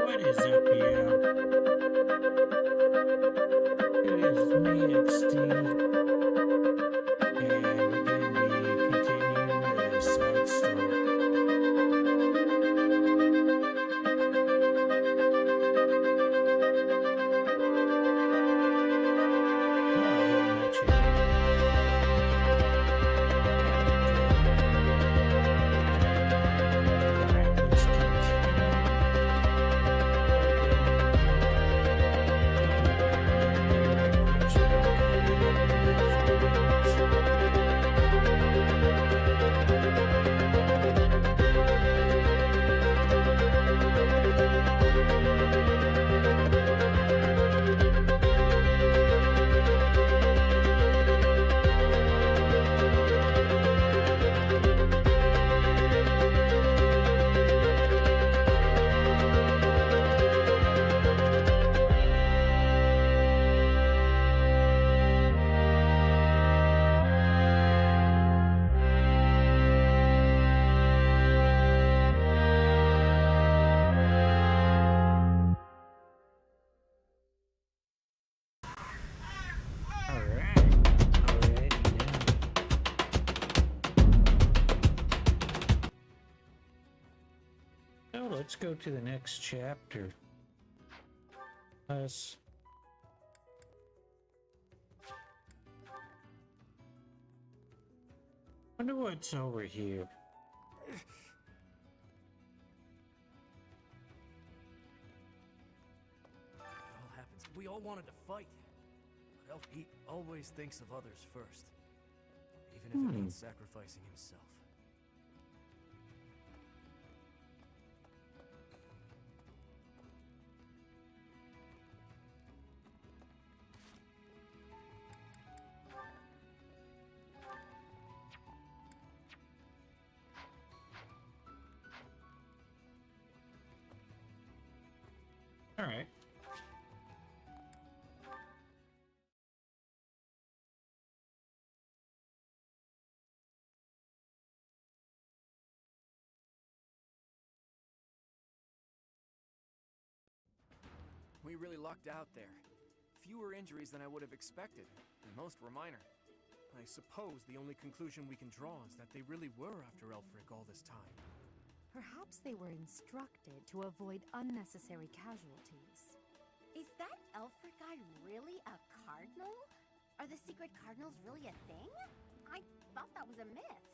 What is up, here? It is me, XD, and we're going to be continuing the side story. Oh, very much. Alright, let's let's go to the next chapter. Wonder what's over here. It all happens. We all wanted to fight. But Elf Pete always thinks of others first. Even if it means sacrificing himself. All right. We really lucked out there. Fewer injuries than I would have expected, and most were minor. I suppose the only conclusion we can draw is that they really were after Elfric all this time. Perhaps they were instructed to avoid unnecessary casualties. Is that Elfric guy really a cardinal? Are the secret cardinals really a thing? I thought that was a myth.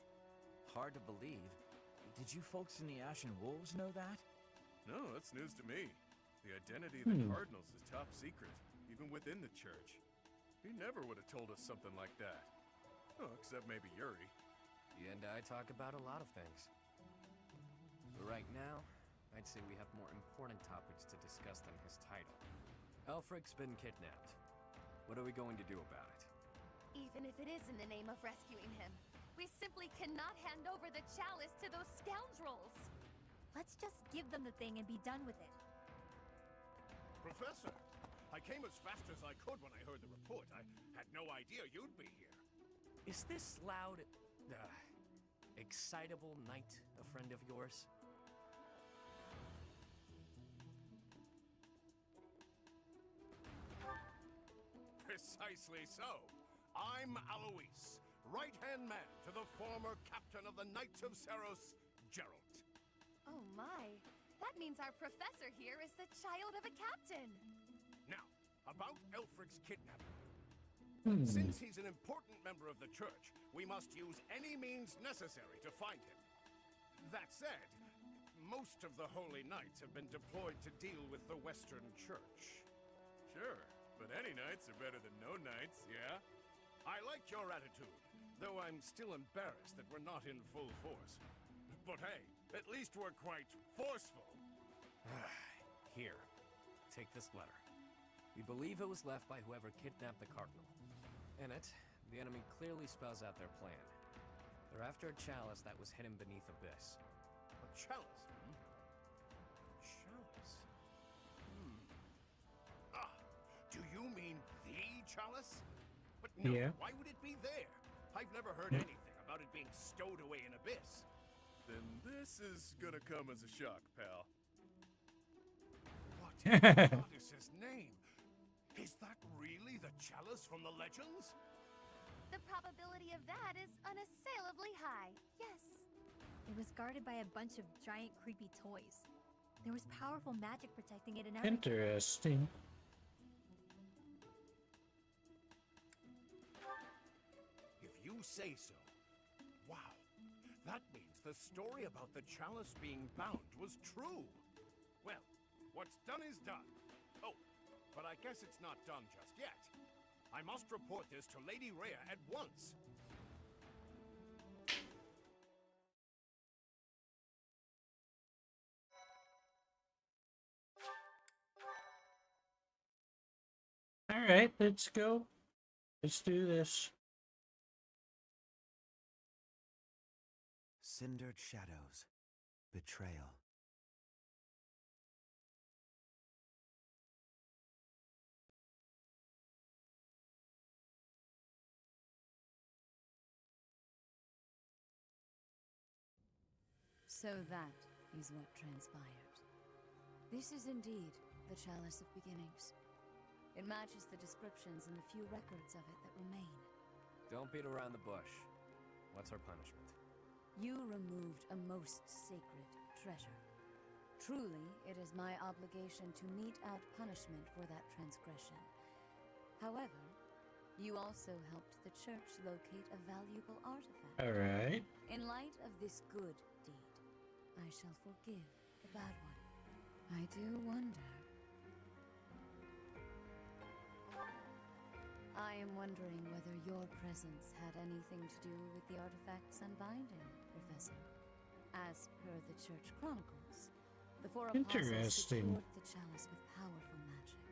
Hard to believe. Did you folks in the Ashen Wolves know that? No, that's news to me. The identity of the Cardinals is top secret, even within the church. He never would have told us something like that. Oh, except maybe Yuri. You and I talk about a lot of things. But right now, I'd say we have more important topics to discuss than his title. Elfric's been kidnapped. What are we going to do about it? Even if it is in the name of rescuing him, we simply cannot hand over the chalice to those scoundrels. Let's just give them the thing and be done with it. Professor, I came as fast as I could when I heard the report. I had no idea you'd be here. Is this loud, excitable knight a friend of yours? Precisely so. I'm Alois, right-hand man to the former captain of the Knights of Seros, Geralt. Oh my, that means our professor here is the child of a captain. Now, about Elfric's kidnapping. Since he's an important member of the church, we must use any means necessary to find him. That said, most of the Holy Knights have been deployed to deal with the Western Church. Sure, but any knights are better than no knights, yeah? I like your attitude, though I'm still embarrassed that we're not in full force. But hey, at least we're quite forceful. Here, take this letter. We believe it was left by whoever kidnapped the Cardinal. In it, the enemy clearly spells out their plan. They're after a chalice that was hidden beneath Abyss. A chalice, hmm? A chalice? Ah, do you mean the chalice? But no, Yeah. why would it be there? I've never heard anything about it being stowed away in Abyss. Then this is gonna come as a shock, pal. goddess's name. Is that really the chalice from the legends? The probability of that is unassailably high, yes. It was guarded by a bunch of giant creepy toys. There was powerful magic protecting it and everything. Interesting. If you say so. Wow. That means the story about the chalice being bound was true. Well, what's done is done. Oh, but I guess it's not done just yet. I must report this to Lady Rhea at once. All right, let's go. Let's do this. Cindered shadows. Betrayal. So that is what transpired. This is indeed the Chalice of Beginnings. It matches the descriptions and the few records of it that remain. Don't beat around the bush. What's our punishment? You removed a most sacred treasure. Truly, it is my obligation to mete out punishment for that transgression. However, you also helped the church locate a valuable artifact. All right. In light of this good deed, I shall forgive the bad one. I do wonder. I am wondering whether your presence had anything to do with the artifact's unbinding, Professor. As per the Church Chronicles, the four apostles secured the chalice with powerful magic.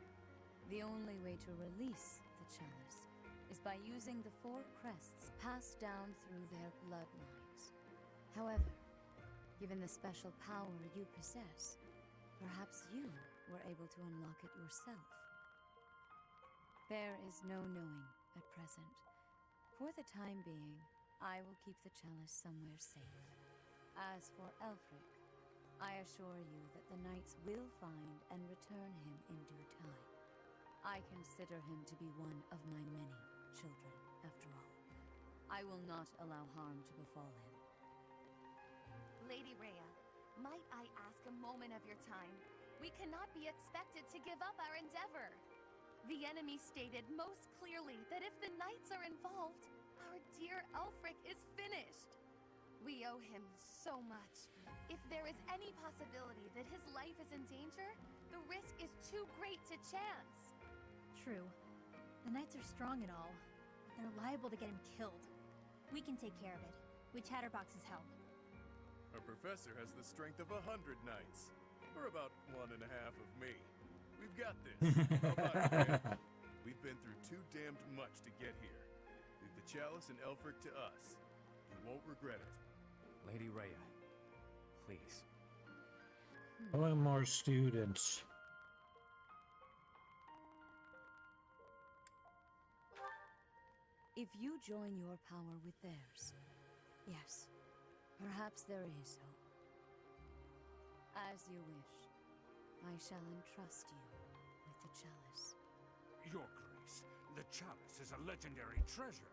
The only way to release the chalice is by using the four crests passed down through their bloodlines. However, given the special power you possess, perhaps you were able to unlock it yourself. There is no knowing at present. For the time being, I will keep the chalice somewhere safe. As for Elfric, I assure you that the knights will find and return him in due time. I consider him to be one of my many children, after all. I will not allow harm to befall him. Lady Rhea, might I ask a moment of your time? We cannot be expected to give up our endeavor. The enemy stated most clearly that if the knights are involved, our dear Elfric is finished. We owe him so much. If there is any possibility that his life is in danger, the risk is too great to chance. True. The knights are strong and all. They're liable to get him killed. We can take care of it, with Chatterbox's help. Our professor has the strength of 100 knights. Or about 1.5 of me. We've got this. How about it, man? We've been through too damned much to get here. Leave the chalice and Elfric to us. You won't regret it. Lady Rhea, please. I want more students. If you join your power with theirs, yes, perhaps there is hope. As you wish, I shall entrust you with the chalice. Your Grace, the chalice is a legendary treasure.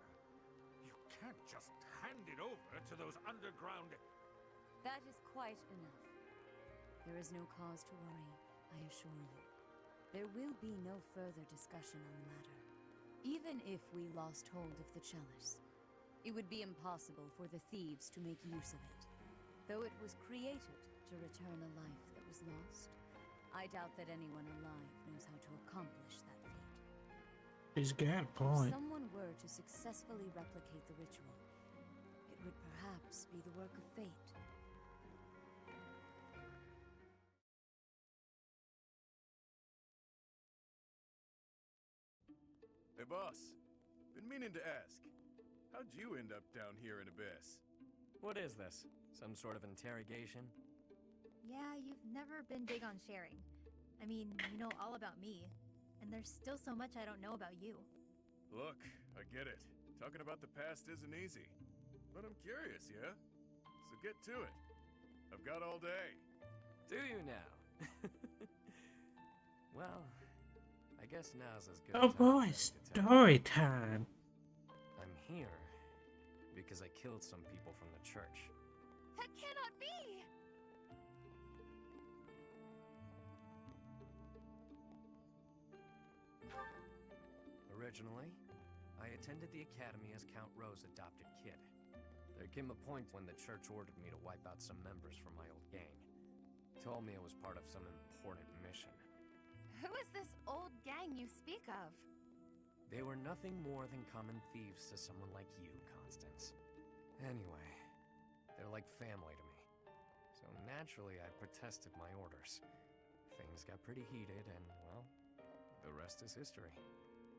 You can't just hand it over to those underground... That is quite enough. There is no cause to worry, I assure you. There will be no further discussion on the matter. Even if we lost hold of the chalice, it would be impossible for the thieves to make use of it. Though it was created to return a life that was lost, I doubt that anyone alive knows how to accomplish that feat. He's got a If point. someone were to successfully replicate the ritual, it would perhaps be the work of fate. Hey, boss. Been meaning to ask. How'd you end up down here in Abyss? What is this? Some sort of interrogation? Yeah, you've never been big on sharing. I mean, you know all about me. And there's still so much I don't know about you. Look, I get it. Talking about the past isn't easy. But I'm curious, yeah? So get to it. I've got all day. Do you now? Well, I guess now's as good Oh a time boy, as any to tell. story time. I'm here because I killed some people from the church. That cannot be! Originally, I attended the academy as Count Ro's adopted kid. There came a point when the church ordered me to wipe out some members from my old gang. Told me it was part of some important mission. Who is this old gang you speak of? They were nothing more than common thieves to someone like you, Constance. Anyway, they're like family to me. So naturally, I protested my orders. Things got pretty heated and, well, the rest is history.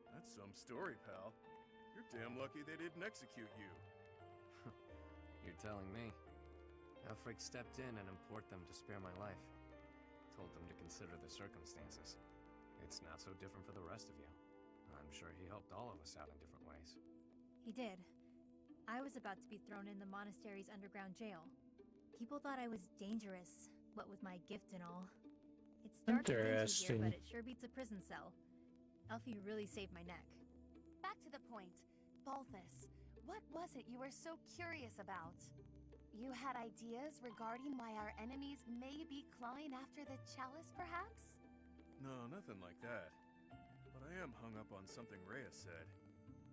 That's some story, pal. You're damn lucky they didn't execute you. You're telling me. Elfric stepped in and implored them to spare my life. Told them to consider the circumstances. It's not so different for the rest of you. I'm sure he helped all of us out in different ways. He did. I was about to be thrown in the monastery's underground jail. People thought I was dangerous, what with my gift and all. It's dark and dingy here, but it sure beats a prison cell. Elfie really saved my neck. Back to the point. Balthus, what was it you were so curious about? You had ideas regarding why our enemies may be clawing after the chalice, perhaps? No, nothing like that. But I am hung up on something Rhea said.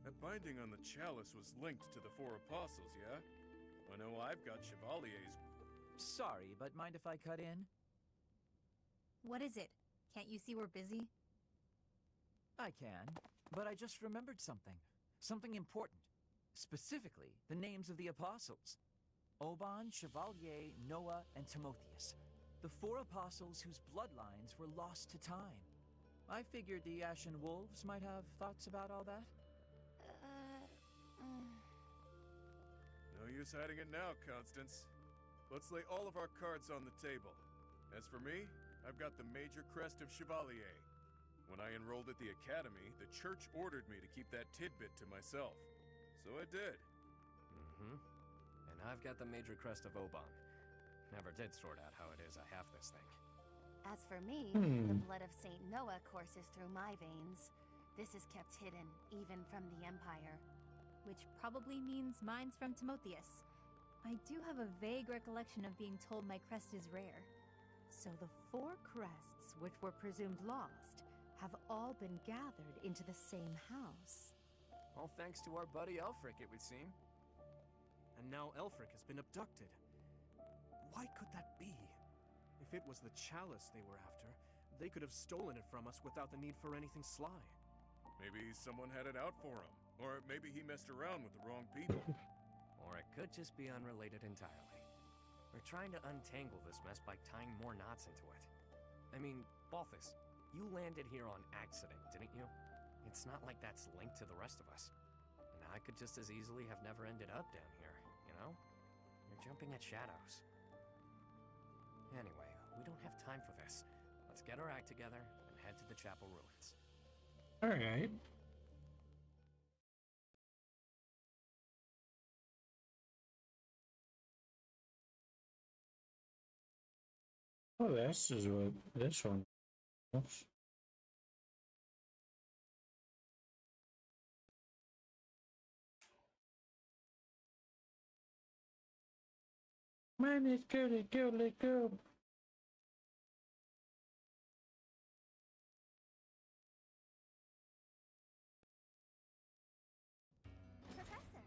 That binding on the chalice was linked to the 4 apostles, yeah? I know I've got Chevalier's... Sorry, but mind if I cut in? What is it? Can't you see we're busy? I can, but I just remembered something. Something important. Specifically, the names of the apostles. Oban, Chevalier, Noah, and Timotheus. The 4 apostles whose bloodlines were lost to time. I figured the Ashen Wolves might have thoughts about all that. No use hiding it now, Constance. Let's lay all of our cards on the table. As for me, I've got the major crest of Chevalier. When I enrolled at the academy, the church ordered me to keep that tidbit to myself. So I did. And I've got the major crest of Oban. Never did sort out how it is I have this thing. As for me, the blood of Saint Noah courses through my veins. This is kept hidden, even from the Empire. Which probably means mine's from Timotheus. I do have a vague recollection of being told my crest is rare. So the 4 crests, which were presumed lost, have all been gathered into the same house. All thanks to our buddy Elfric, it would seem. And now Elfric has been abducted. Why could that be? If it was the chalice they were after, they could have stolen it from us without the need for anything sly. Maybe someone had it out for him. Or maybe he messed around with the wrong people. Or it could just be unrelated entirely. We're trying to untangle this mess by tying more knots into it. I mean, Balthus, you landed here on accident, didn't you? It's not like that's linked to the rest of us. And I could just as easily have never ended up down here, you know? You're jumping at shadows. Anyway, we don't have time for this. Let's get our act together and head to the chapel ruins. Alright. Oh, this is what this one is. Mine is goody, goody, go. Professor!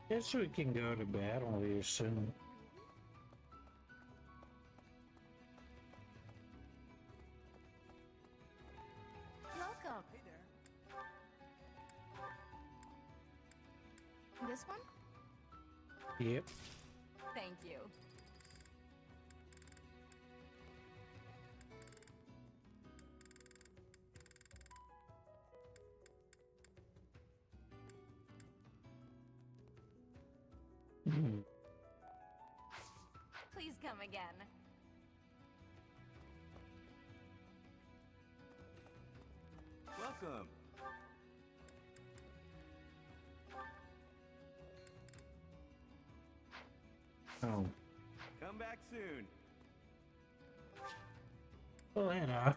Guess we can go to battle here soon. Welcome! Hey there. This one? Yep. Thank you. Welcome again. Welcome. Oh. Come back soon. Well, Anna.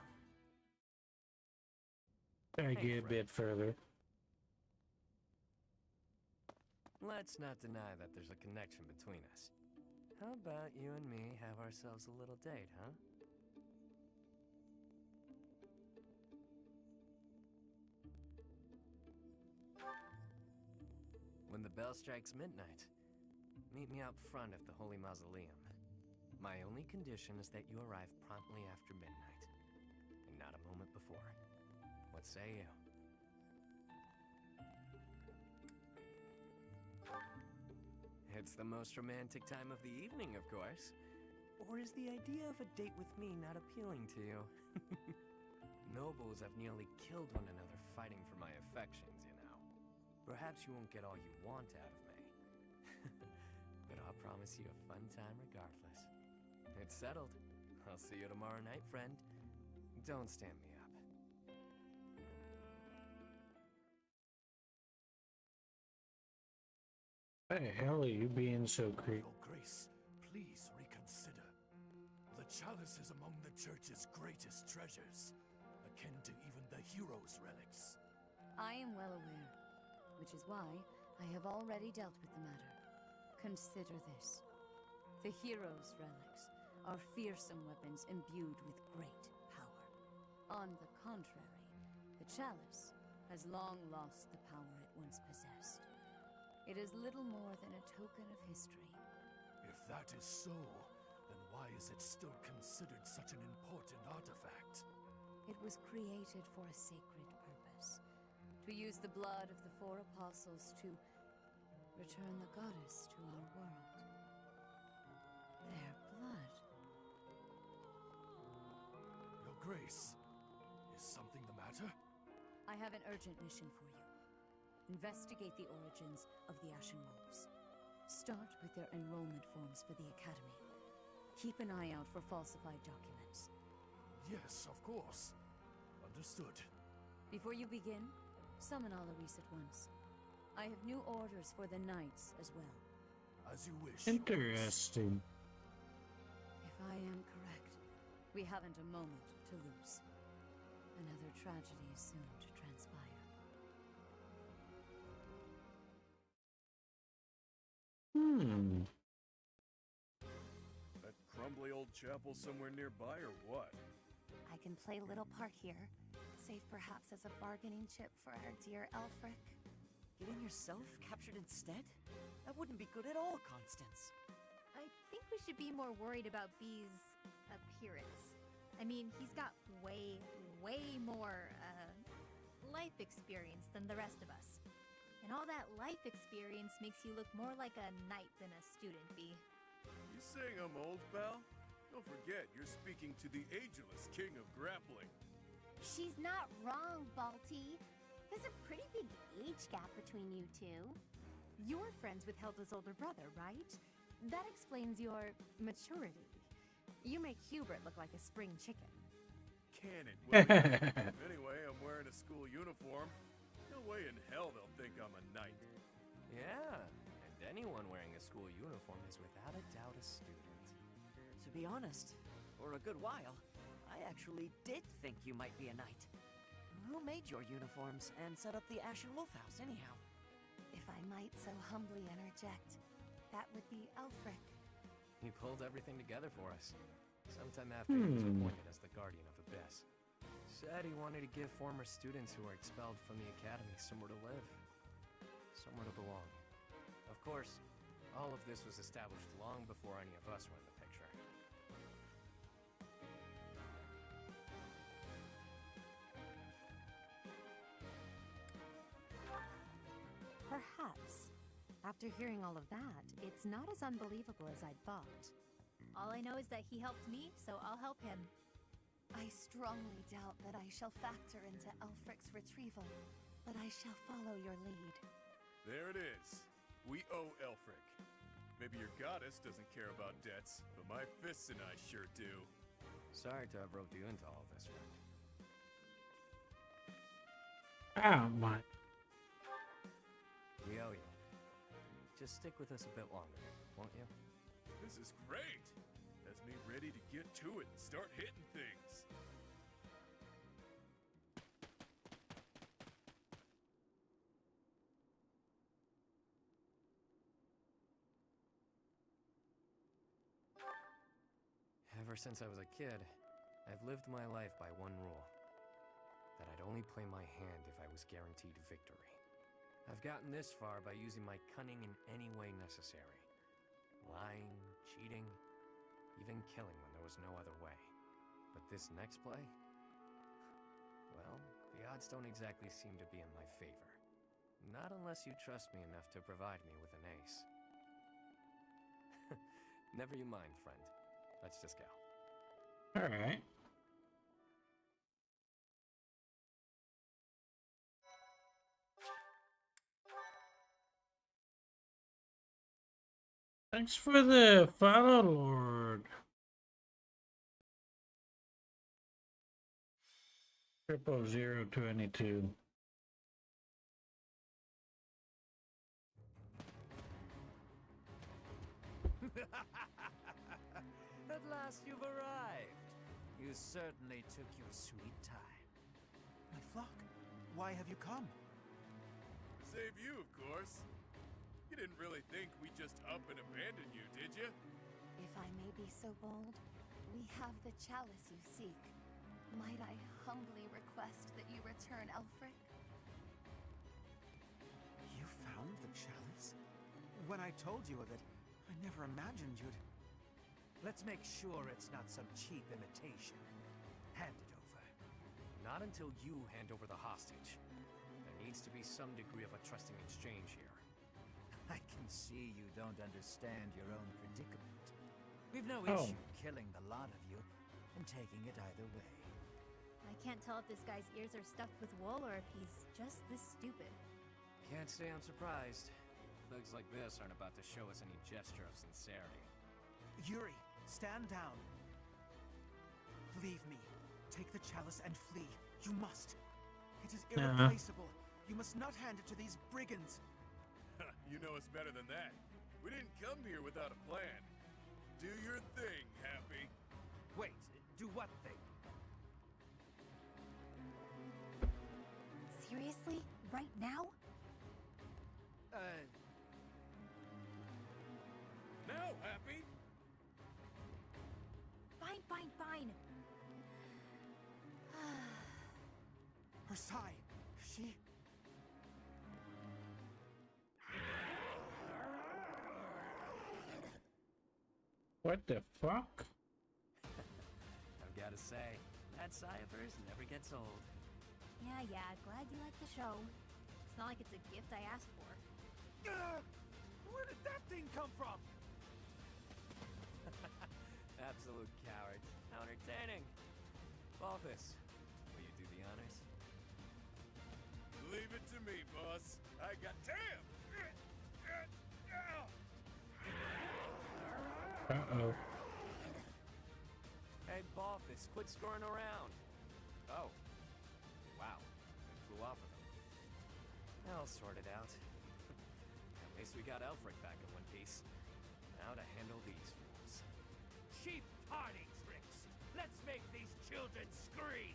Gotta Hey, get a Fred. bit further. Let's not deny that there's a connection between us. How about you and me have ourselves a little date, huh? When the bell strikes midnight, meet me out front of the Holy Mausoleum. My only condition is that you arrive promptly after midnight, and not a moment before. What say you? It's the most romantic time of the evening, of course. Or is the idea of a date with me not appealing to you? Nobles have nearly killed one another fighting for my affections, you know. Perhaps you won't get all you want out of me. But I'll promise you a fun time regardless. It's settled. I'll see you tomorrow night, friend. Don't stand me up. Why the hell are you being so creepy? Your Grace, please reconsider. The chalice is among the Church's greatest treasures, akin to even the hero's relics. I am well aware, which is why I have already dealt with the matter. Consider this. The hero's relics are fearsome weapons imbued with great power. On the contrary, the chalice has long lost the power it once possessed. It is little more than a token of history. If that is so, then why is it still considered such an important artifact? It was created for a sacred purpose. To use the blood of the 4 apostles to return the goddess to our world. Their blood. Your Grace, is something the matter? I have an urgent mission for you. Investigate the origins of the Ashen Wolves. Start with their enrollment forms for the Academy. Keep an eye out for falsified documents. Yes, of course. Understood. Before you begin, summon Alaris at once. I have new orders for the Knights as well. As you wish. Your Grace. Interesting. If I am correct, we haven't a moment to lose. Another tragedy is soon to transpire. That crumbly old chapel somewhere nearby or what? I can play little part here, save perhaps as a bargaining chip for our dear Elfric. Getting yourself captured instead? That wouldn't be good at all, Constance. I think we should be more worried about B's appearance. I mean, he's got way more life experience than the rest of us. And all that life experience makes you look more like a knight than a student, B. You saying I'm old, pal? Don't forget, you're speaking to the ageless king of grappling. She's not wrong, Balti. There's a pretty big age gap between you two. You're friends with Hilda's older brother, right? That explains your maturity. You make Hubert look like a spring chicken. Can it, will you? Anyway, I'm wearing a school uniform. No way in hell they'll think I'm a knight. Yeah, and anyone wearing a school uniform is without a doubt a student. To be honest, for a good while, I actually did think you might be a knight. Who made your uniforms and set up the Ashen Wolf House, anyhow? If I might so humbly interject, that would be Elfric. He pulled everything together for us. Sometime after he was appointed as the Guardian of Abyss. Said he wanted to give former students who were expelled from the Academy somewhere to live. Somewhere to belong. Of course, all of this was established long before any of us were in the picture. Perhaps. After hearing all of that, it's not as unbelievable as I'd thought. All I know is that he helped me, so I'll help him. I strongly doubt that I shall factor into Elfric's retrieval, but I shall follow your lead. There it is. We owe Elfric. Maybe your goddess doesn't care about debts, but my fists and I sure do. Sorry to have roped you into all this, friend. Oh my. We owe you. Just stick with us a bit longer, won't you? This is great! Has me ready to get to it and start hitting things. Ever since I was a kid, I've lived my life by one rule. That I'd only play my hand if I was guaranteed victory. I've gotten this far by using my cunning in any way necessary. Lying, cheating, even killing when there was no other way. But this next play? Well, the odds don't exactly seem to be in my favor. Not unless you trust me enough to provide me with an ace. Never you mind, friend. Let's just go. All right. Thanks for the follow, Lord. 00022. At last you've arrived. You certainly took your sweet time. My flock, why have you come? Save you, of course. You didn't really think we'd just up and abandon you, did you? If I may be so bold, we have the chalice you seek. Might I humbly request that you return Elfric? You found the chalice? When I told you of it, I never imagined you'd... Let's make sure it's not some cheap imitation. Hand it over. Not until you hand over the hostage. There needs to be some degree of a trusting exchange here. I can see you don't understand your own predicament. We've no Oh. issue killing the lot of you and taking it either way. I can't tell if this guy's ears are stuffed with wool or if he's just this stupid. Can't say I'm surprised. Thugs like this aren't about to show us any gesture of sincerity. Yuri, stand down. Leave me. Take the chalice and flee. You must. It is irreplaceable. You must not hand it to these brigands. You know us better than that. We didn't come here without a plan. Do your thing, Happy. Wait, do what thing? Seriously? Right now? Now, Happy! Fine, fine, fine. Her sigh. She... What the fuck? I've got to say, that sigh of hers never gets old. Yeah, glad you like the show. It's not like it's a gift I asked for. Where did that thing come from? Absolute coward. How entertaining. Balthus, will you do the honors? Leave it to me, boss. I got... Damn! Uh-oh. Hey, Balthus, quit screwing around. Oh. Wow. It flew off of him. I'll sort it out. At least we got Elfric back in one piece. Now to handle these fools. Cheap party tricks! Let's make these children scream!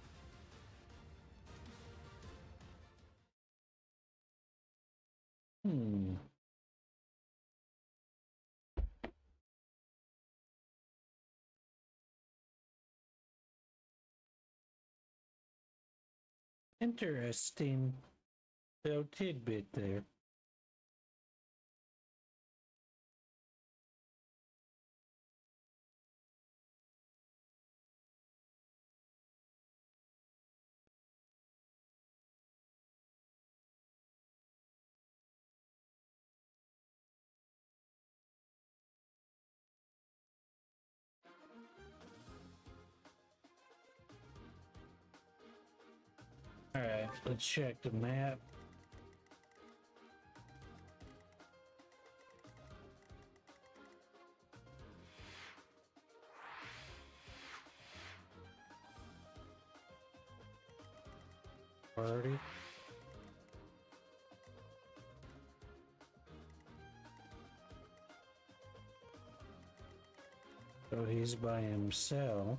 Interesting little tidbit there. Alright, let's check the map. Party. So he's by himself.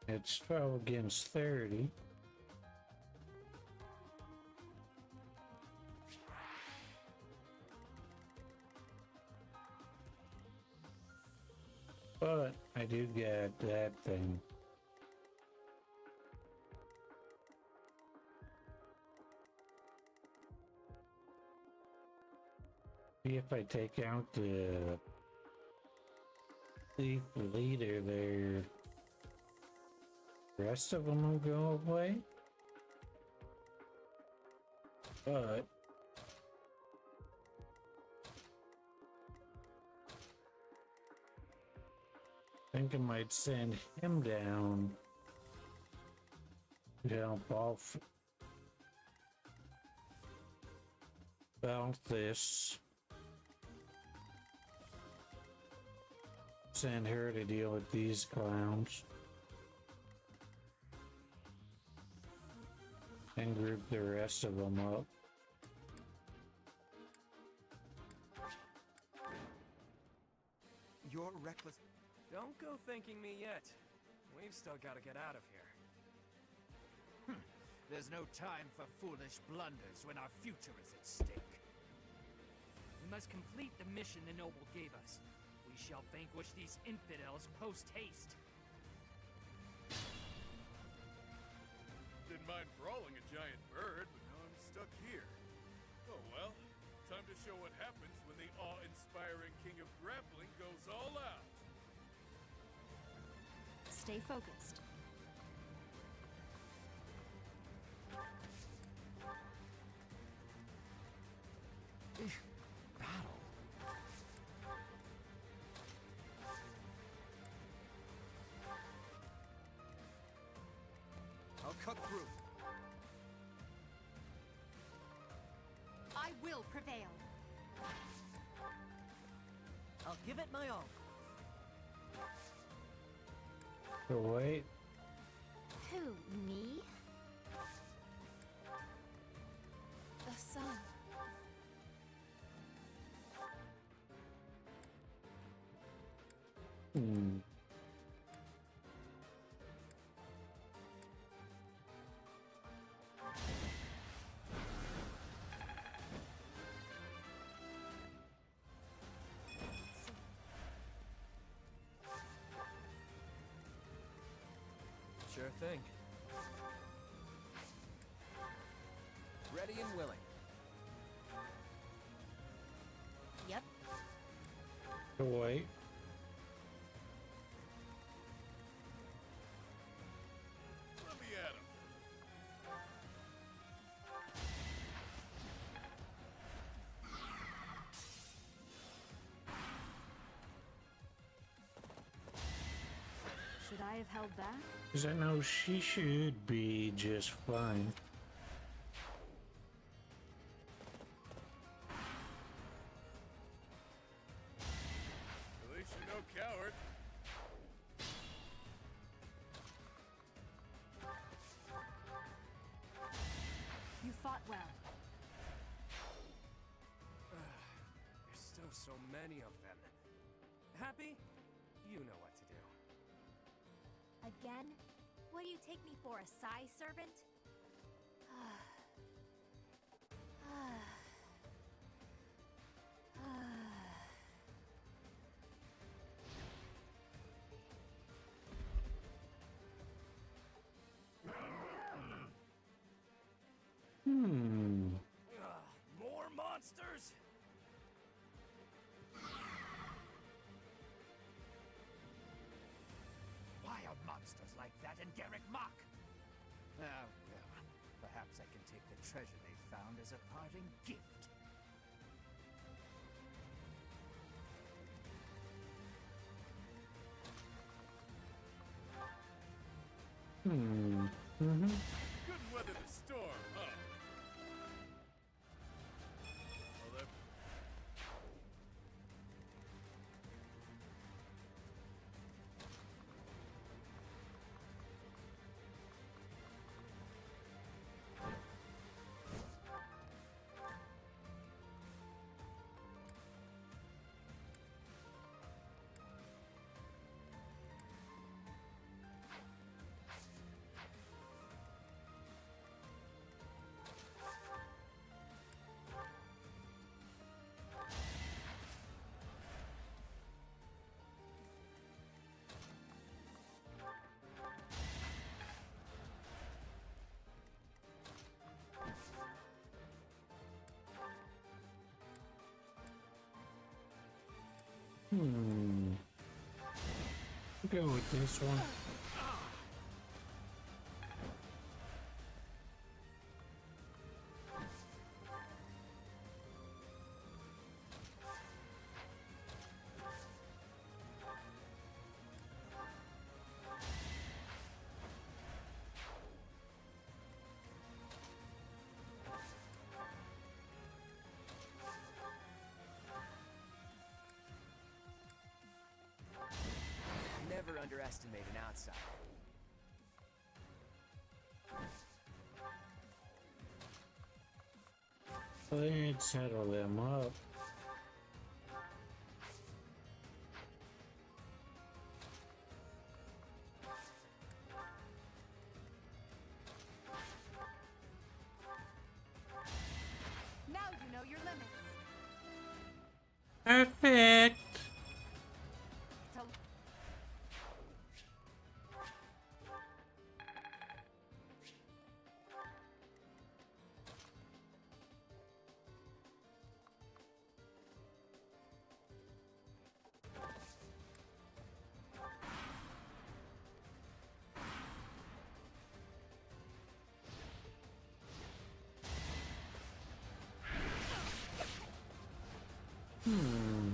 It's 12 against 30. But I do get that thing. See if I take out the thief leader there, the rest of them will go away. But I think I might send him down to help off this. Send her to deal with these clowns. And group the rest of them up. You're reckless. Don't go thanking me yet. We've still got to get out of here. There's no time for foolish blunders when our future is at stake. We must complete the mission the noble gave us. We shall vanquish these infidels post-haste. Didn't mind brawling a giant bird, but now I'm stuck here. Oh well, time to show what happens when the awe-inspiring king of grappling goes all out. Stay focused. Battle. I'll cut through. I will prevail. I'll give it my all. So wait. Who, me? The sun. Sure thing. Ready and willing. Yep. So wait. Let me at him. Should I have held back? Because I know she should be just fine. At least you're no coward. You fought well. There's still so many of them. Happy? You know what to do. Again? What do you take me for, a Psy servant? More monsters? Why are monsters like that in Garrick Mach? Ah, well, perhaps I can take the treasure they found as a parting gift. Couldn't weather the storm, huh? Well, Hmm. Go with this one. Never underestimate an outsider. Let's settle them up. Now you know your limits. Perfect. So Hmm.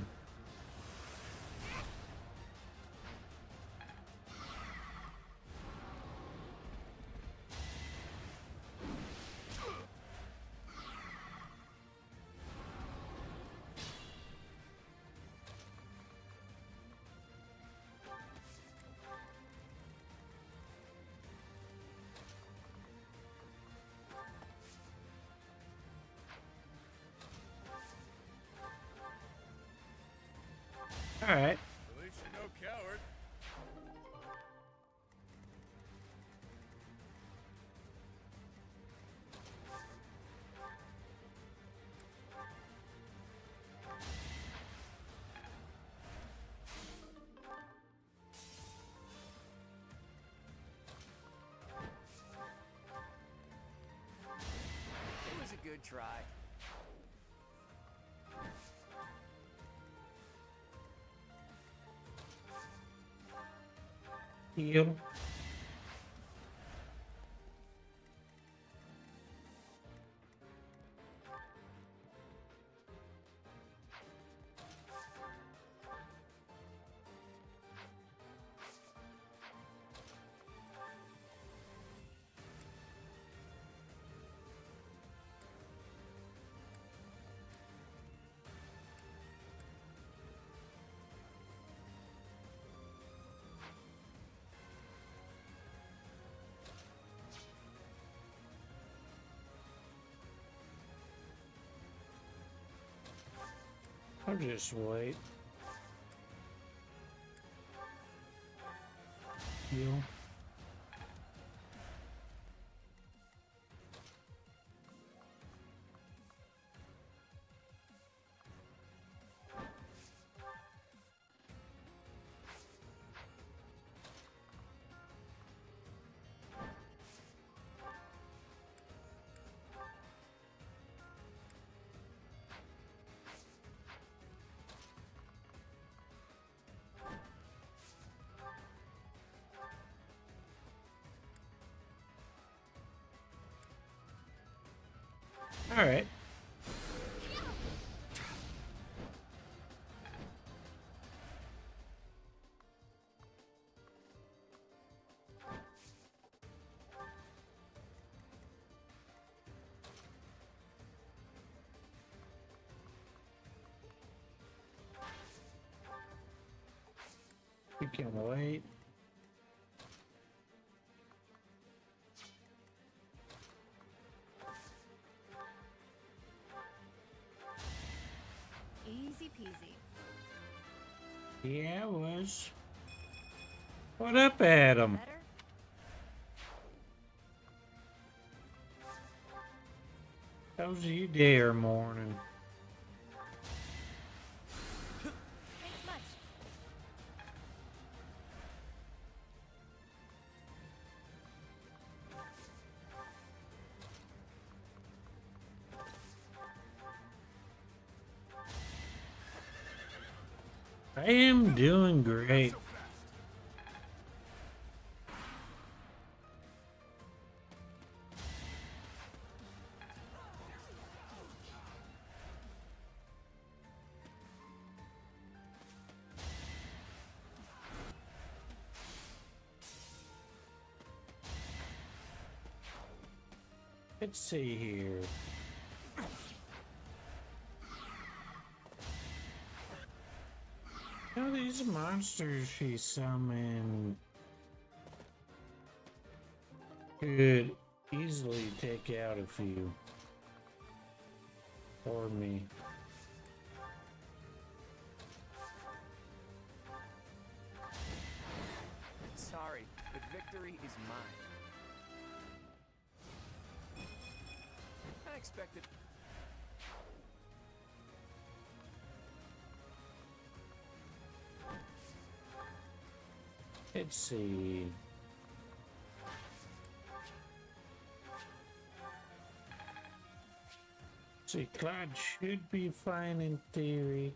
All right. At least you're no coward. It was a good try. Heal. I'll just wait. Heal. All right. We can wait. Easy peasy. Yeah, it was. What up, Adam? Better? How's your day or morning? Thanks much. I am doing great. Let's see here. Now these monsters she summoned could easily take out a few for me. Sorry, but victory is mine. I expected. Let's see. See, Cloud should be fine in theory.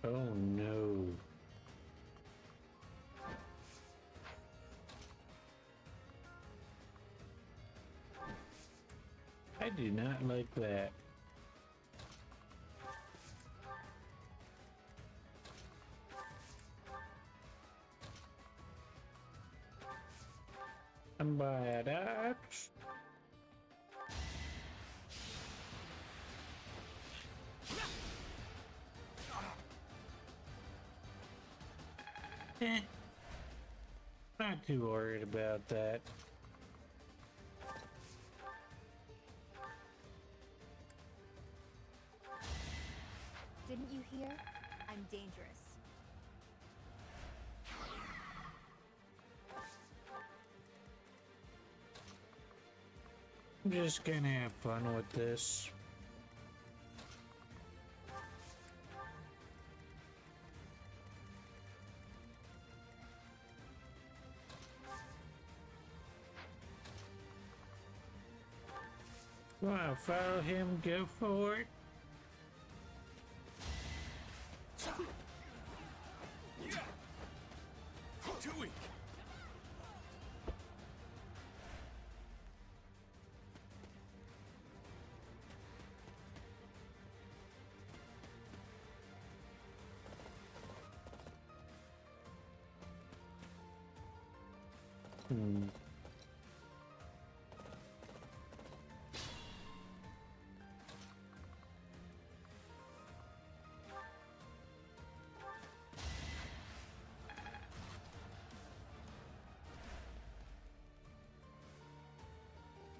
Oh no. I do not like that. And by that, not too worried about that. Didn't you hear? I'm dangerous. I'm just gonna have fun with this. Wanna follow him? Go for it. Too weak.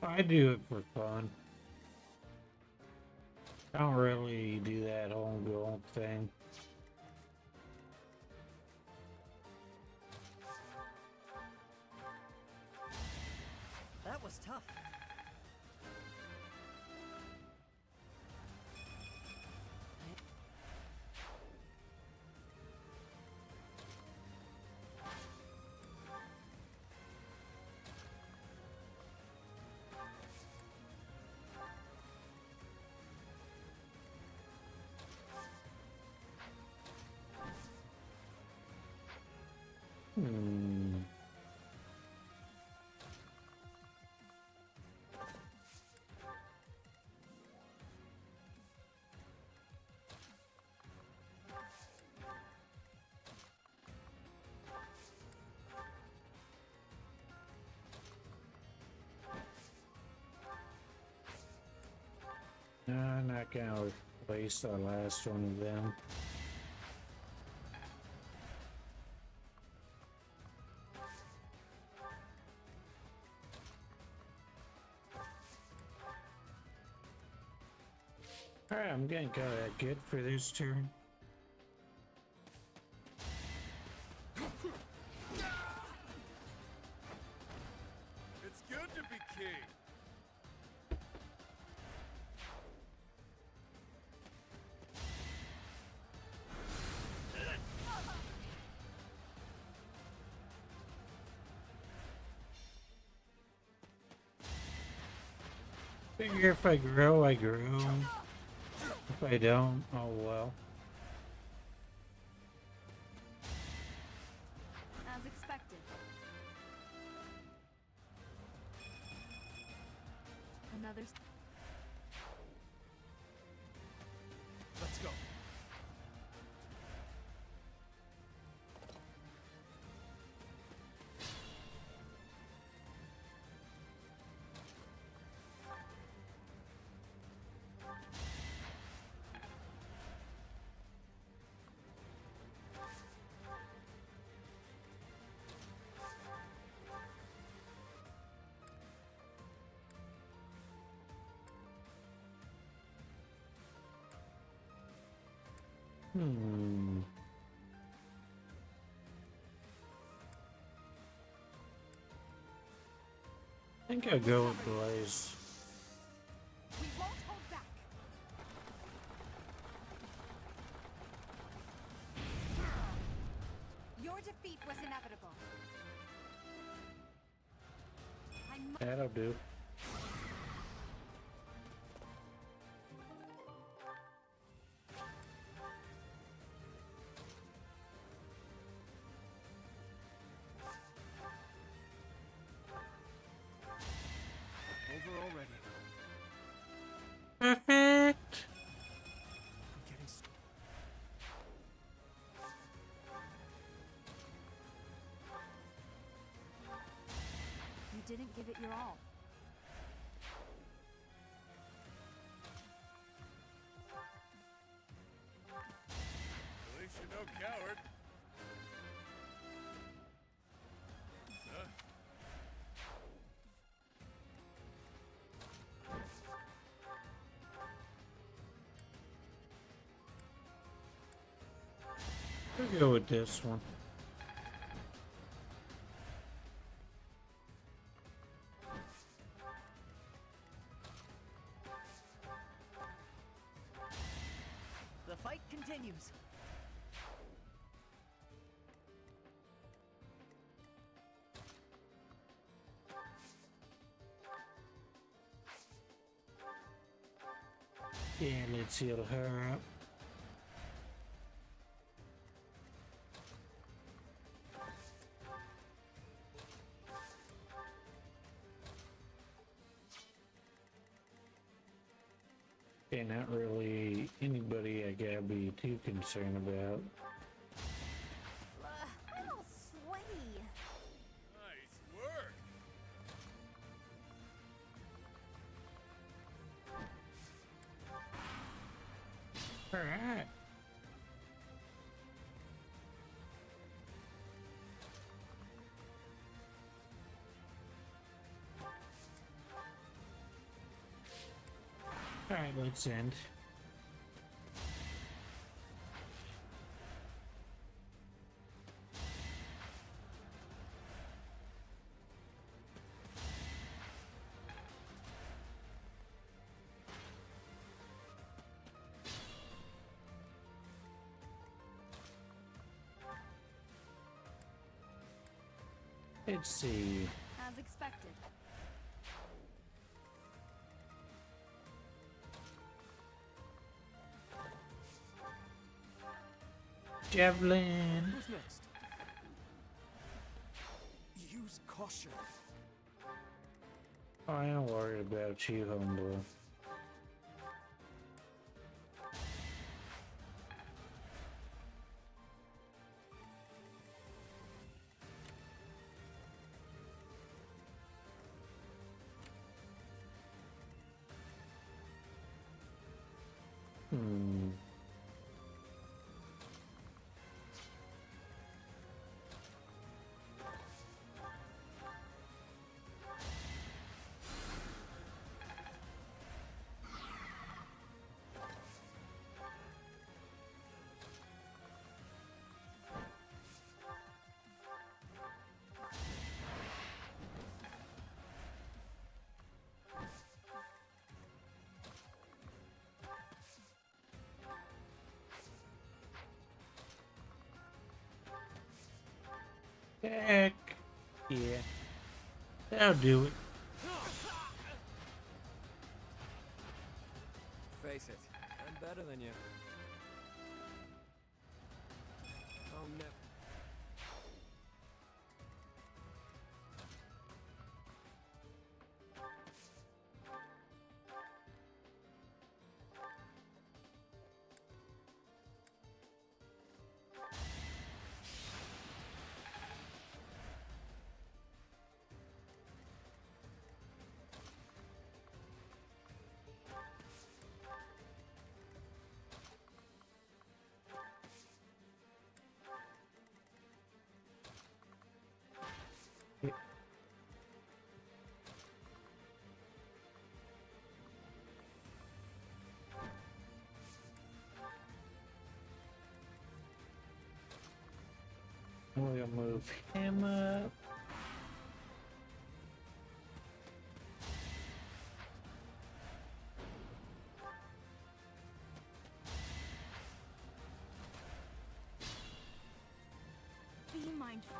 I do it for fun. I don't really do that homegrown thing. That was tough. No, I'm not gonna replace the last one of them. Alright, I'm gonna call that good for this turn. It's good to be king. Figure if I grow, I grow. If I don't, oh well. As expected. Another. Let's go. I think I'll go with Blaze. We won't hold back. Your defeat was inevitable. That'll do. Over already. Perfect. I'm getting. You didn't give it your all. At least you're no coward. Huh? I'll go with this one. The fight continues. Yeah, let's heal her up. Okay, not really anybody I gotta be too concerned about. I'm all sweaty. Nice work. Alright. Alright, let's end. Let's see. As expected. Javelin. Who's next? Use caution. Oh, I am worried about you, homeboy. Heck. Yeah. That'll do it. I'm better than you. Oh, no. We'll move him up. Be mindful.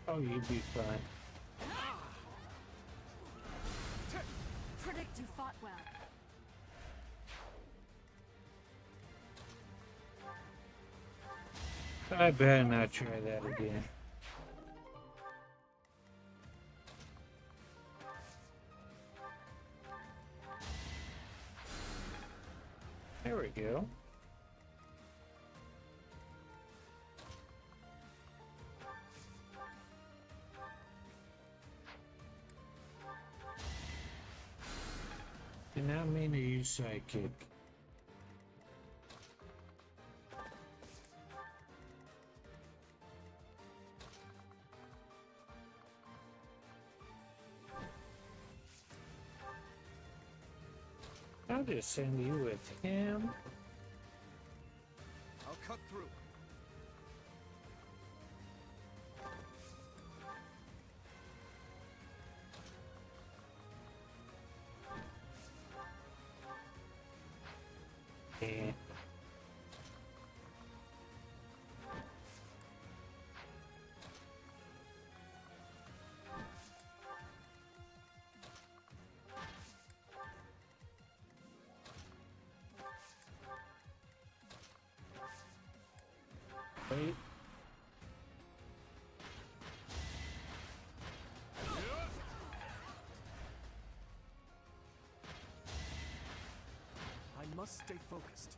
Oh, you'd be fine. Predict you fought well. I better not try that again. There we go. Did not mean to use sidekick. I'll just send you with him. I'll cut through. Yeah. Wait. I must stay focused.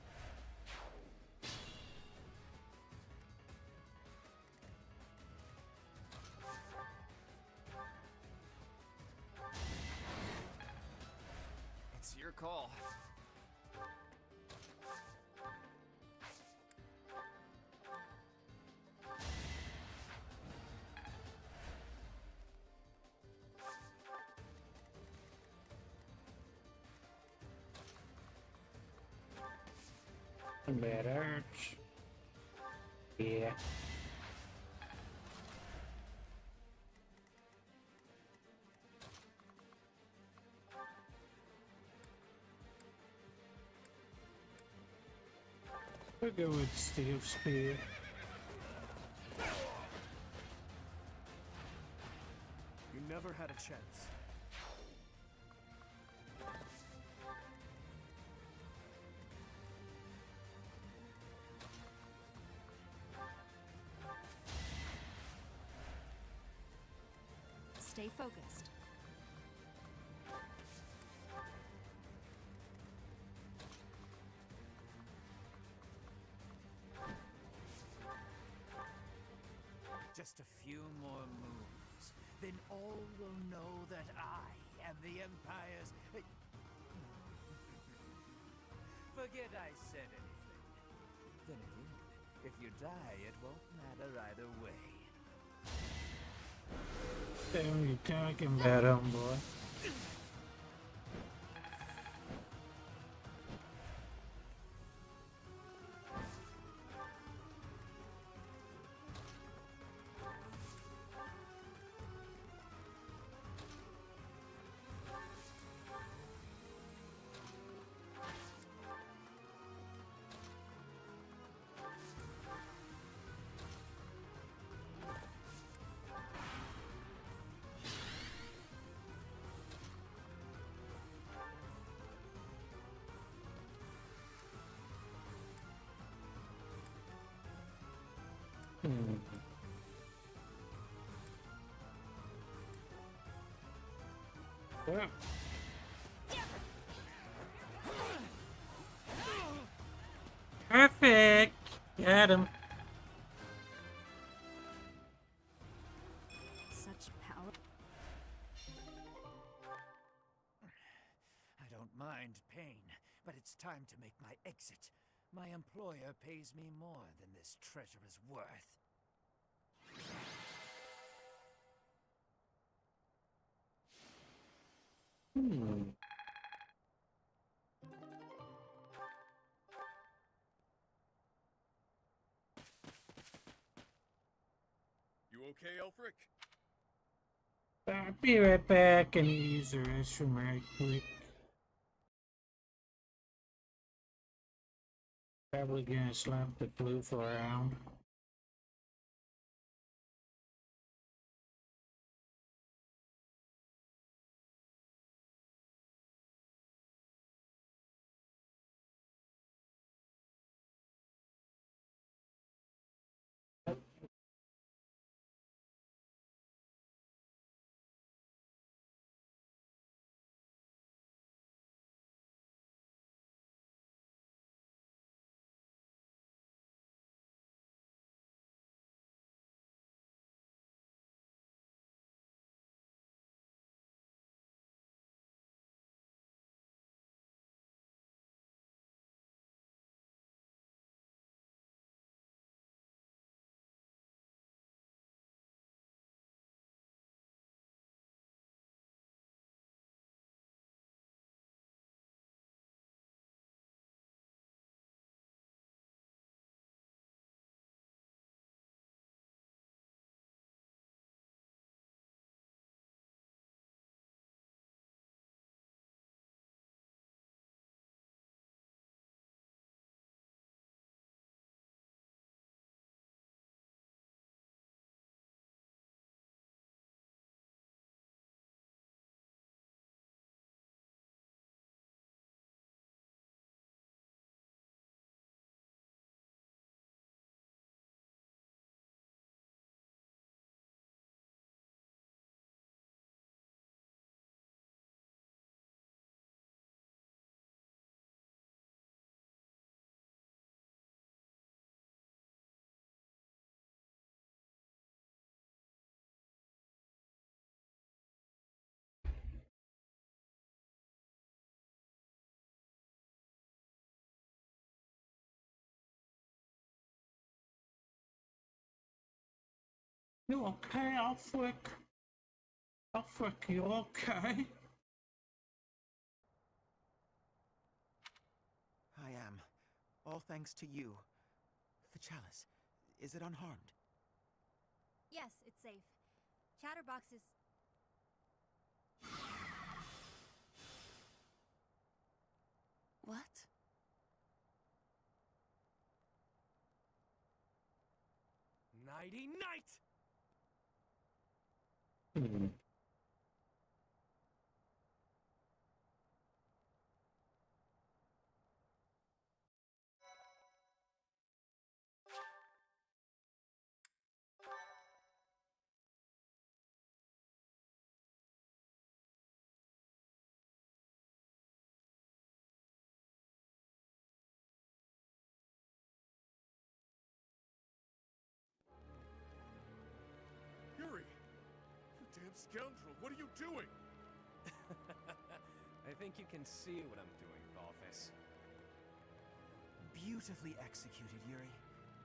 It's your call. Bad arch. Yeah. We'll go with Steel Spear. You never had a chance. Stay focused. Just a few more moves, then all will know that I am the Empire's... Forget I said anything. Then again, if you die, it won't matter either way. Damn, you talking about, homeboy? Well. Perfect. Got him. Such power. I don't mind pain, but it's time to make my exit. My employer pays me more than this treasure is worth. You okay, Elfric? I'll be right back and use the restroom right quick. Probably gonna slap the flu for a round. You okay, Alfric? Alfric, you okay? I am. All thanks to you. The chalice, is it unharmed? Yes, it's safe. Chatterbox is... What? Nighty night! Yuri! You damn scoundrel, what are you doing? I think you can see what I'm doing, Balthus. Beautifully executed, Yuri.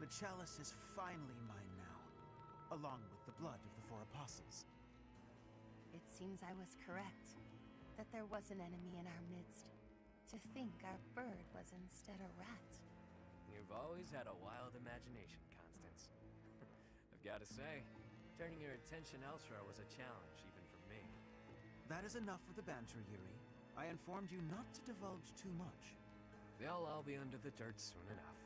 The chalice is finally mine now, along with the blood of the 4 apostles. It seems I was correct. That there was an enemy in our midst. To think our bird was instead a rat. You've always had a wild imagination, Constance. I've got to say, turning your attention elsewhere was a challenge, even for me. That is enough for the banter, Yuri. I informed you not to divulge too much. They'll all be under the dirt soon enough.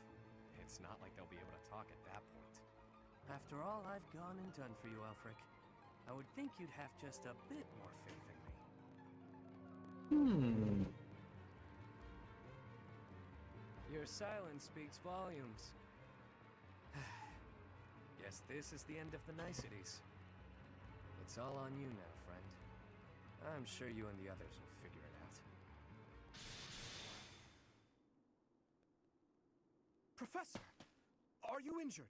It's not like they'll be able to talk at that point. After all I've gone and done for you, Elfric, I would think you'd have just a bit more faith in me. Your silence speaks volumes. Yeah, Guess this is the end of the niceties. It's all on you now, friend. I'm sure you and the others will figure it out. Professor! Are you injured?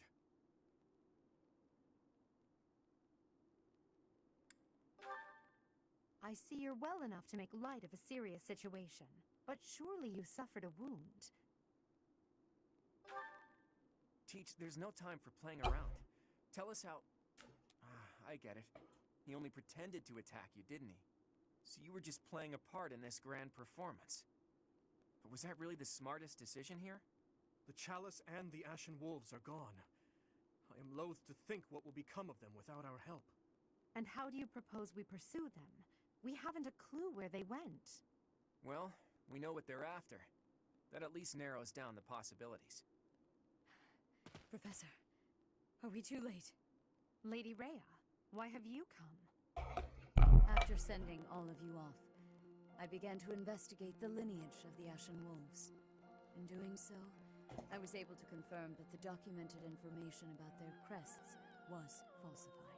I see you're well enough to make light of a serious situation, but surely you suffered a wound. Teach, there's no time for playing around. Tell us how... I get it. He only pretended to attack you, didn't he? So you were just playing a part in this grand performance. But was that really the smartest decision here? The Chalice and the Ashen Wolves are gone. I am loath to think what will become of them without our help. And how do you propose we pursue them? We haven't a clue where they went. Well, we know what they're after. That at least narrows down the possibilities. Professor, are we too late? Lady Rhea, why have you come? After sending all of you off, I began to investigate the lineage of the Ashen Wolves. In doing so, I was able to confirm that the documented information about their crests was falsified.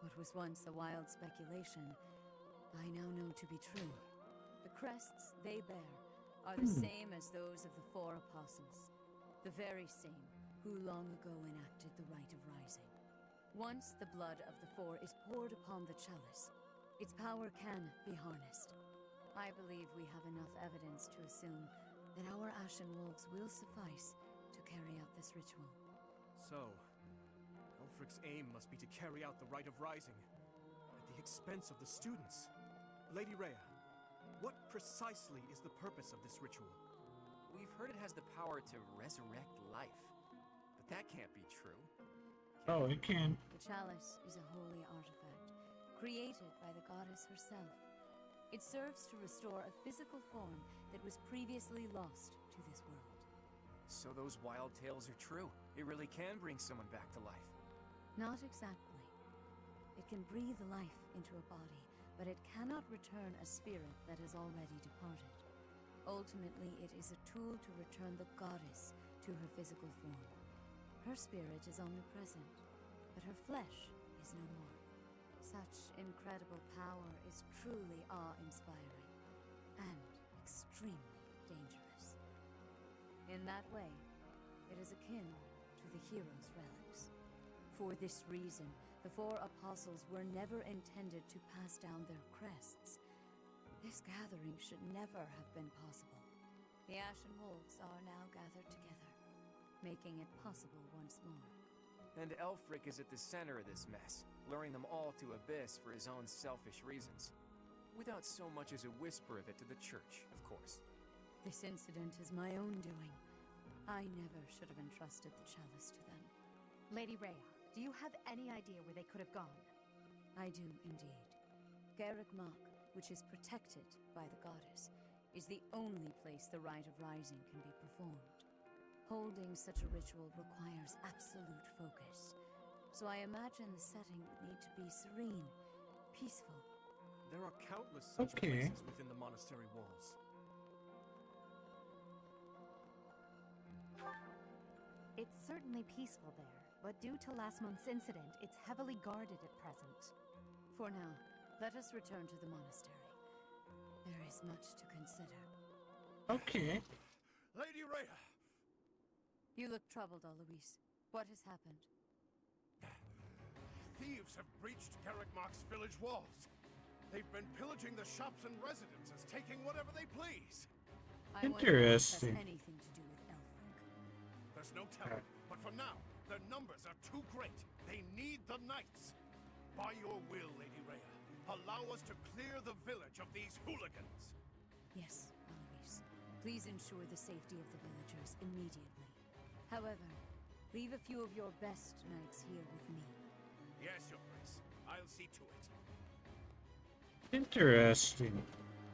What was once a wild speculation, I now know to be true. The crests they bear are the same as those of the four apostles, the very same who long ago enacted the rite of rising. Once the blood of the four is poured upon the chalice, its power can be harnessed. I believe we have enough evidence to assume that our Ashen Wolves will suffice to carry out this ritual. So, Elfric's aim must be to carry out the rite of rising at the expense of the students. Lady Rhea, what precisely is the purpose of this ritual? We've heard it has the power to resurrect life. But that can't be true. Oh, it can. The chalice is a holy artifact, created by the goddess herself. It serves to restore a physical form that was previously lost to this world. So those wild tales are true. It really can bring someone back to life. Not exactly. It can breathe life into a body, but it cannot return a spirit that has already departed. Ultimately, it is a tool to return the goddess to her physical form. Her spirit is omnipresent, but her flesh is no more. Such incredible power is truly awe-inspiring, and extremely dangerous. In that way, it is akin to the hero's relics. For this reason, the four apostles were never intended to pass down their crests. This gathering should never have been possible. The Ashen Wolves are now gathered together, making it possible once more. And Elfric is at the center of this mess, luring them all to Abyss for his own selfish reasons. Without so much as a whisper of it to the church, of course. This incident is my own doing. I never should have entrusted the chalice to them. Lady Rhea, do you have any idea where they could have gone? I do indeed. Garrick Mach, which is protected by the goddess, is the only place the rite of rising can be performed. Holding such a ritual requires absolute focus, so I imagine the setting would need to be serene, peaceful. There are countless such places within the monastery walls. It's certainly peaceful there, but due to last month's incident, it's heavily guarded at present. For now, let us return to the monastery. There is much to consider. Okay. Lady Rhea! You look troubled, Alois. What has happened? Thieves have breached Garrick Mach's village walls. They've been pillaging the shops and residences, taking whatever they please. I wonder if this has anything to do with Elfric. There's no telling, but for now, their numbers are too great. They need the knights. By your will, Lady Rhea, allow us to clear the village of these hooligans. Yes, Alois. Please ensure the safety of the villagers immediately. However, leave a few of your best knights here with me. Yes, Your Grace. I'll see to it. Interesting.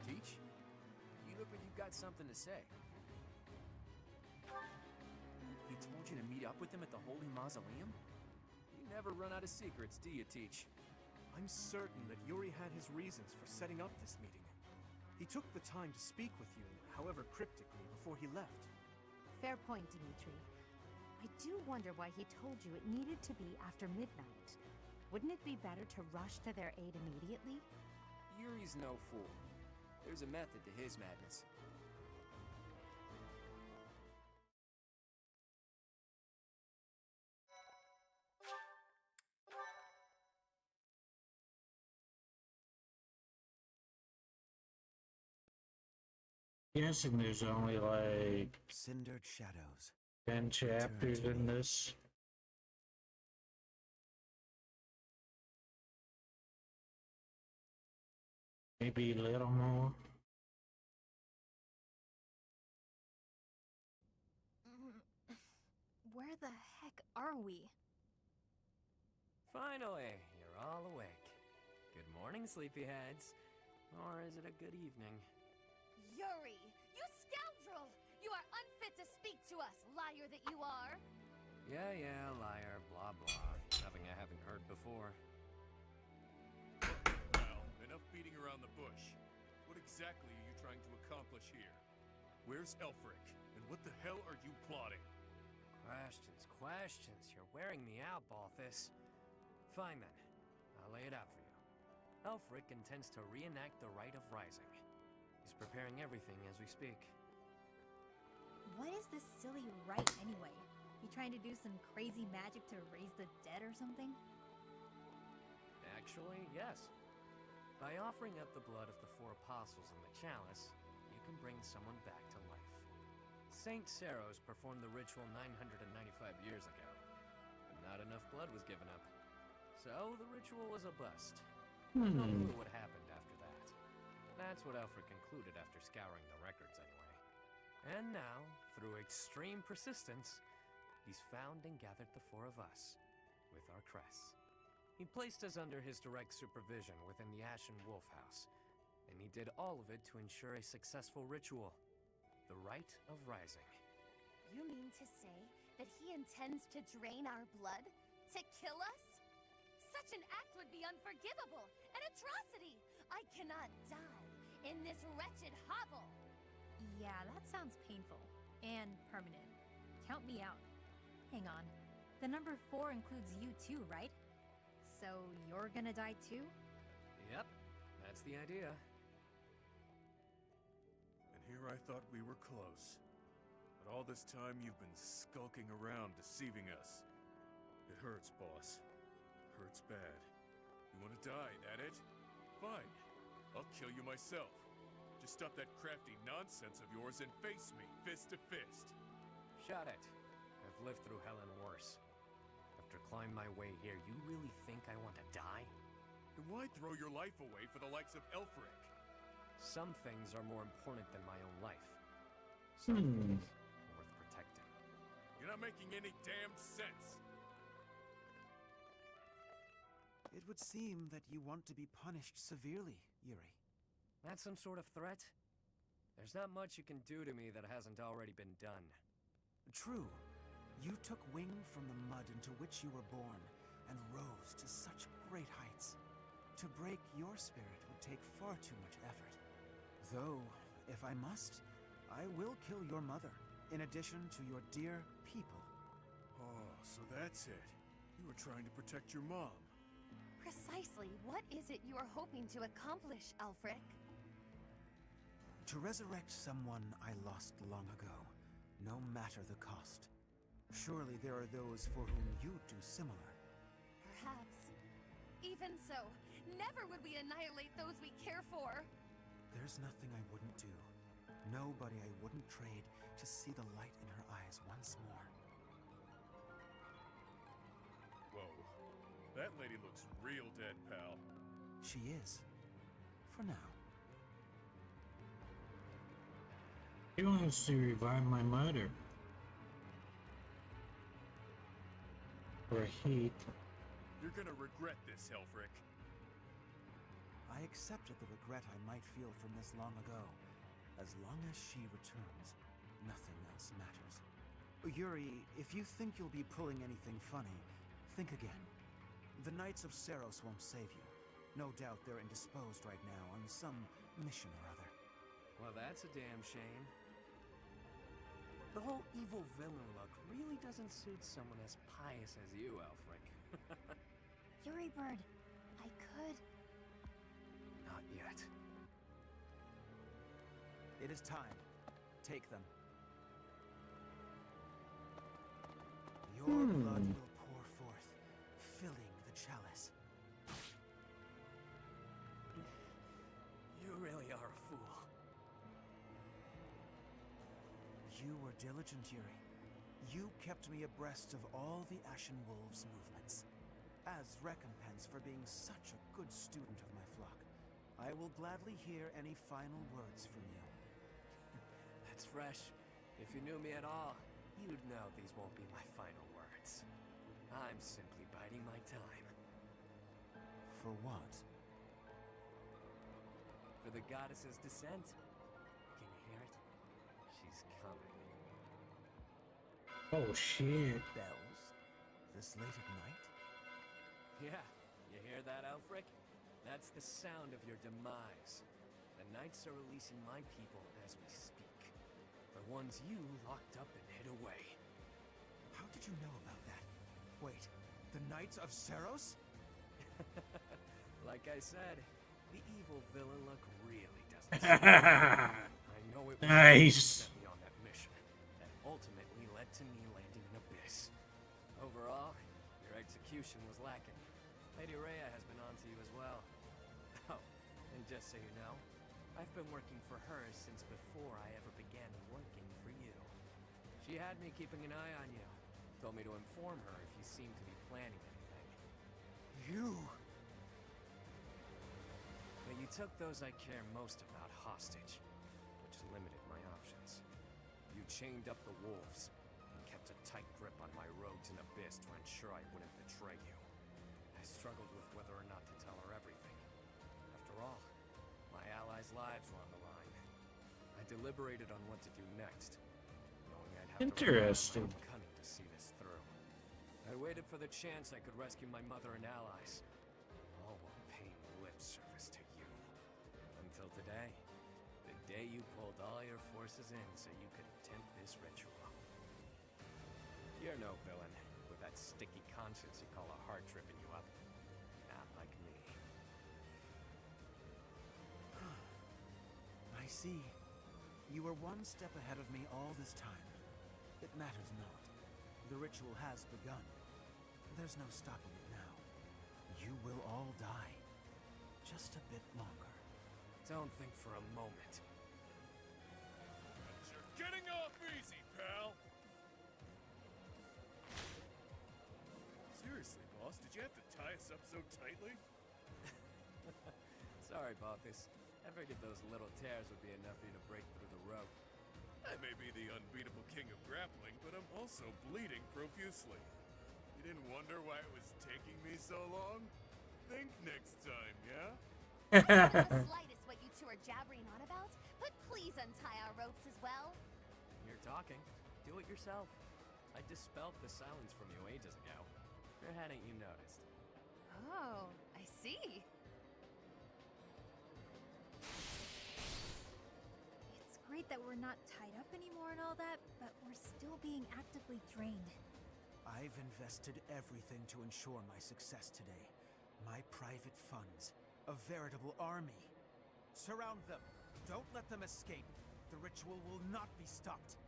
Teach? You look like you've got something to say. He told you to meet up with him at the Holy Mausoleum? You never run out of secrets, do you, Teach? I'm certain that Yuri had his reasons for setting up this meeting. He took the time to speak with you, however cryptically, before he left. Fair point, Dimitri. I do wonder why he told you it needed to be after midnight. Wouldn't it be better to rush to their aid immediately? Yuri's no fool. There's a method to his madness. Guessing there's only like Cindered shadows. 10 chapters in this. Maybe a little more. Where the heck are we? Finally, you're all awake. Good morning, sleepyheads. Or is it a good evening? Yuri, you scoundrel! You are unfit to speak to us, liar that you are! Yeah, liar, blah blah. Nothing I haven't heard before. Well, enough beating around the bush. What exactly are you trying to accomplish here? Where's Elfric? And what the hell are you plotting? Questions. You're wearing me out, Balthus. Fine then. I'll lay it out for you. Elfric intends to reenact the Rite of Rising. He's preparing everything as we speak. What is this silly rite anyway? You trying to do some crazy magic to raise the dead or something? Actually, yes. By offering up the blood of the 4 apostles in the chalice, you can bring someone back to life. Saint Saros performed the ritual 995 years ago, but not enough blood was given up. So the ritual was a bust. No clue what happened after that. That's what Alfred concluded after scouring the records anyway. And now, through extreme persistence, he's found and gathered the 4 of us, with our crests. He placed us under his direct supervision within the Ashen Wolf House, and he did all of it to ensure a successful ritual. The Rite of Rising. You mean to say that he intends to drain our blood? To kill us? Such an act would be unforgivable! An atrocity! I cannot die in this wretched hovel! Yeah, that sounds painful. And permanent. Count me out. Hang on. The number 4 includes you too, right? So you're gonna die too? Yep, that's the idea. And here I thought we were close. But all this time you've been skulking around, deceiving us. It hurts, boss. Hurts bad. You want to die, that it? Fine. I'll kill you myself. Just stop that crafty nonsense of yours and face me, fist to fist. Shut it. I've lived through hell and worse. After climbing my way here, you really think I want to die? Then why throw your life away for the likes of Elfric? Some things are more important than my own life. Some things are worth protecting. You're not making any damn sense. It would seem that you want to be punished severely, Yuri. That's some sort of threat? There's not much you can do to me that hasn't already been done. True. You took wing from the mud into which you were born, and rose to such great heights. To break your spirit would take far too much effort. Though, if I must, I will kill your mother, in addition to your dear people. Oh, so that's it. You were trying to protect your mom. Precisely what is it you are hoping to accomplish, Alfric? To resurrect someone I lost long ago, no matter the cost. Surely there are those for whom you'd do similar. Perhaps. Even so, never would we annihilate those we care for. There's nothing I wouldn't do. Nobody I wouldn't trade to see the light in her eyes once more. Whoa. That lady looks real dead, pal. She is. For now. He wants to revive my mother. For heat. You're gonna regret this, Elfric. I accepted the regret I might feel from this long ago. As long as she returns, nothing else matters. Yuri, if you think you'll be pulling anything funny, think again. The Knights of Saros won't save you. No doubt they're indisposed right now on some mission or other. Well, that's a damn shame. The whole evil villain look really doesn't suit someone as pious as you, Elfric. Yuri Bird, I could... Not yet. It is time. Take them. Your blood will pour forth, filling the chalice. You really are a fool. You were diligent, Yuri. You kept me abreast of all the Ashen Wolves' movements. As recompense for being such a good student of my flock, I will gladly hear any final words from you. That's fresh. If you knew me at all, you'd know these won't be my final words. I'm simply biding my time. For what? For the goddess's descent. Can you hear it? She's coming. Oh shit. Bells? This late at night? Yeah, you hear that, Elfric? That's the sound of your demise. The Knights are releasing my people as we speak. The ones you locked up and hid away. How did you know about that? Wait, the Knights of Seros? Like I said, the evil villain look really doesn't suit me. I know it was you who Nice. sent me on that mission that ultimately led to me landing in Abyss. Overall, your execution was lacking. Lady Rhea has been on to you as well. Oh, and just so you know, I've been working for her since before I ever began working for you. She had me keeping an eye on you. Told me to inform her if you seem to be planning anything. You! But you took those I care most about hostage, which limited my options. You chained up the wolves and kept a tight grip on my rogues in Abyss to ensure I wouldn't betray you. I struggled with whether or not to tell her everything. After all, my allies' lives were on the line. I deliberated on what to do next, knowing I'd have Interesting. to rely on my own cunning to see this through. I waited for the chance I could rescue my mother and allies, all while paying lip service to you. Until today, the day you pulled all your forces in so you could attempt this ritual. You're no villain, with that sticky conscience you call a heart tripping you up. Not like me. I see. You were one step ahead of me all this time. It matters not. The ritual has begun. There's no stopping it now. You will all die. Just a bit longer. Don't think for a moment. But you're getting off easy, pal! Seriously, boss, did you have to tie us up so tightly? Sorry, Balthus. I figured those little tears would be enough for you to break through the rope. I may be the unbeatable king of grappling, but I'm also bleeding profusely. You didn't wonder why it was taking me so long? Think next time, yeah? Not even the slightest what you two are jabbering on about, but please untie our ropes as well. You're talking. Do it yourself. I dispelled the silence from you ages ago. Or hadn't you noticed? Oh, I see. It's great that we're not tied up anymore and all that, but we're still being actively drained. I've invested everything to ensure my success today. My private funds. A veritable army. Surround them. Don't let them escape. The ritual will not be stopped.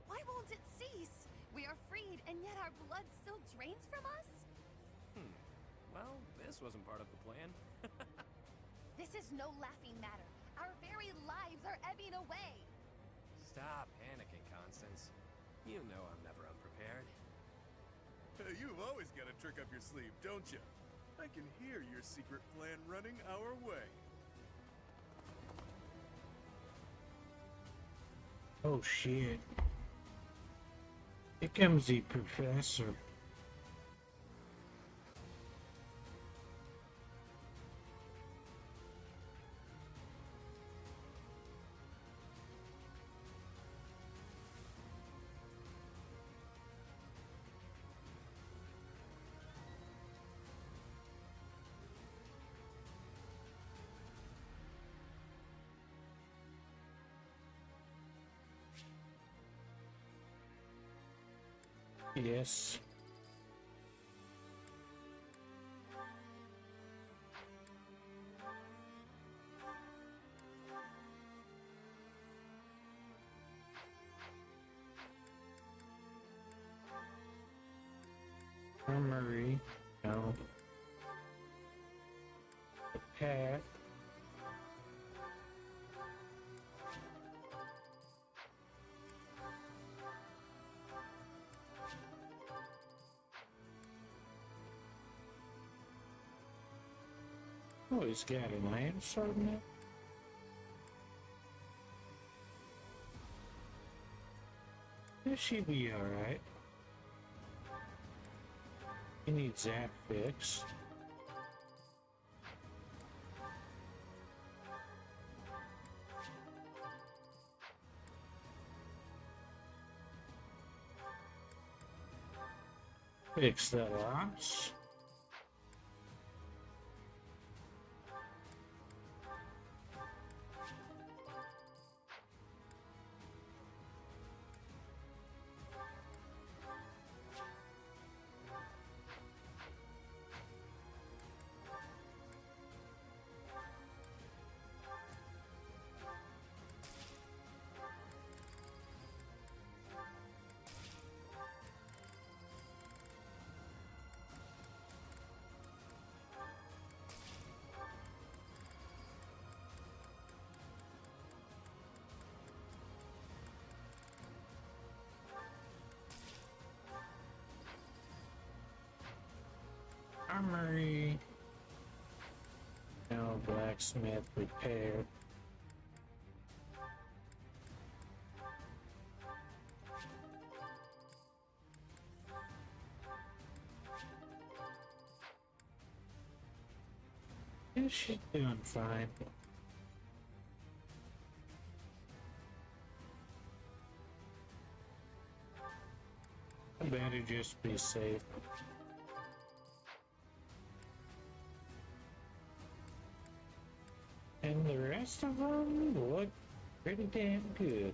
Why won't it cease? We are freed, and yet our blood still drains from us? Well, this wasn't part of the plan. This is no laughing matter. Our very lives are ebbing away. Stop panicking, Constance. You know I'm never unprepared. You've always got a trick up your sleeve, don't you? I can hear your secret plan running our way. Oh shit. Here comes the professor. Yes. Armory. No. Path. Oh, he's got an iron sword now. This should be alright. He needs that fixed. Fix the locks. Armory. Now blacksmith repair. Yeah, she's doing fine. I better just be safe. And the rest of them look pretty damn good.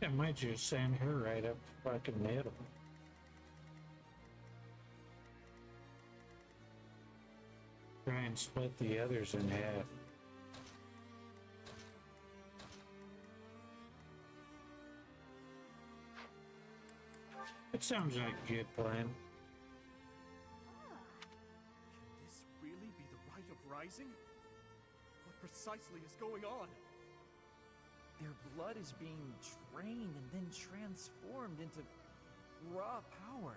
I might just send her right up the fucking middle. Try and split the others in half. It sounds like a good plan. Can this really be the Rite of Rising? What precisely is going on? Their blood is being drained and then transformed into raw power.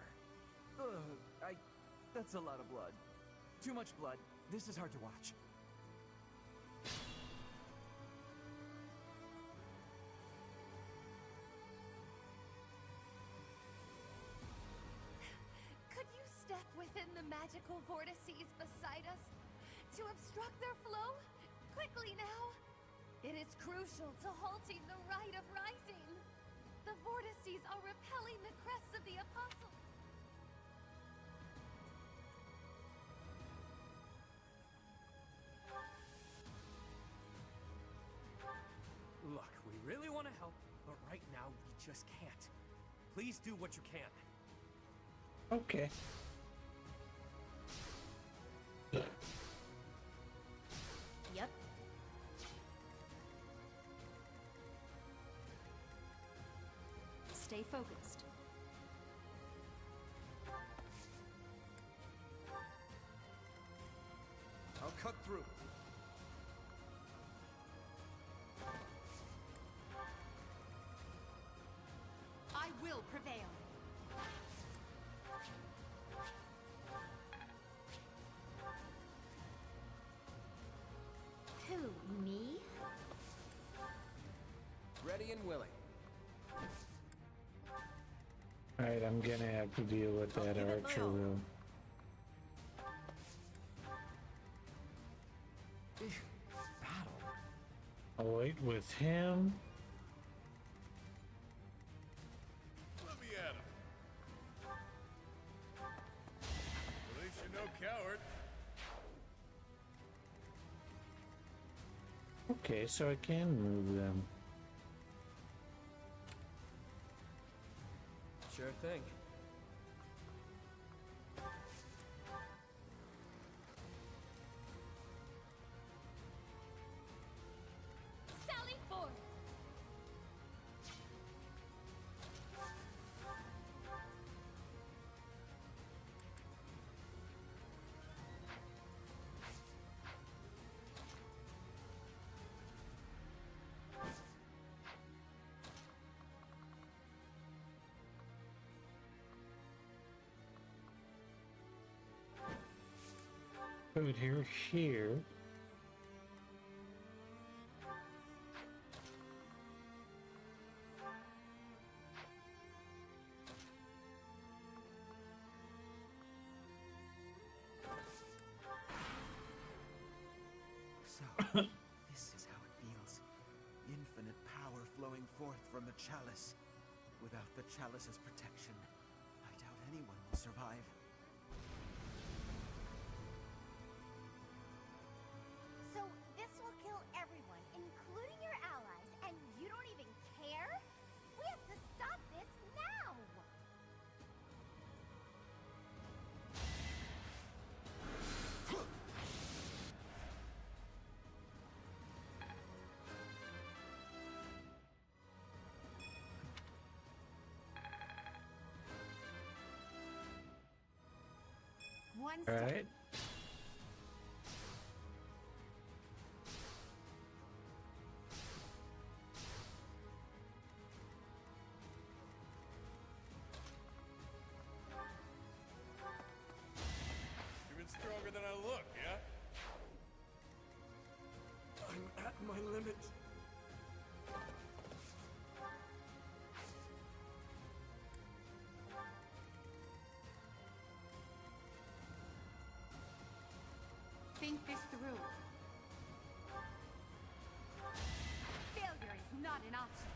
Ugh, that's a lot of blood. Too much blood. This is hard to watch. Could you step within the magical vortices beside us to obstruct their flow? Quickly now! It is crucial to halting the Rite of Rising. The vortices are repelling the crests of the Apostles. Look, we really want to help, but right now we just can't. Please do what you can. Okay. Yep. Stay focused. I'll cut through. I will prevail. Who, me? Ready and willing. Alright, I'm gonna have to deal with that archer room. I'll wait with him. Let me at him. At least you're no coward. Okay, so I can move them. Sure thing. Sally forth! Put her here. So, this is how it feels. Infinite power flowing forth from the chalice. Without the chalice's protection, I doubt anyone will survive. So this will kill everyone, including your allies, and you don't even care? We have to stop this now! One All step. right. Even stronger than I look, yeah? I'm at my limit. Think this through. Failure is not an option.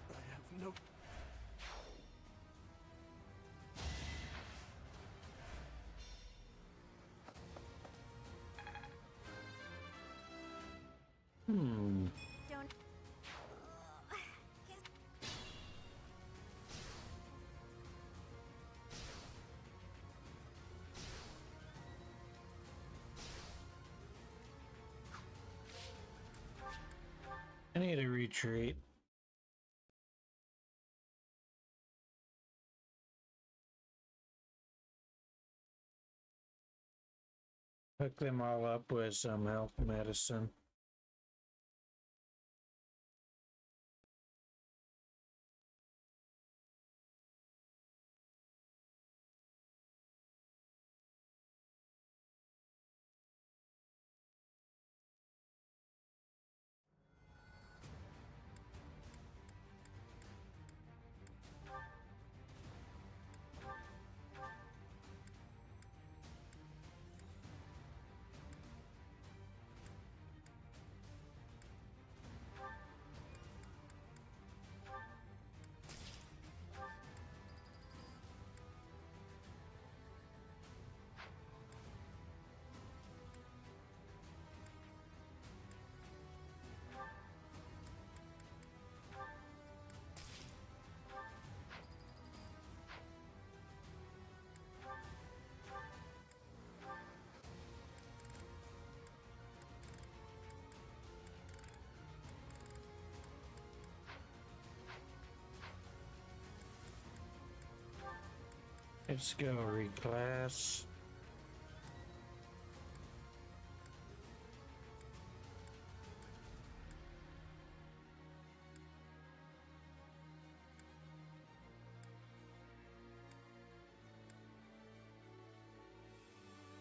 I have no... Hmm. Don't... I need to retreat. Hook them all up with some health medicine. Let's go reclass.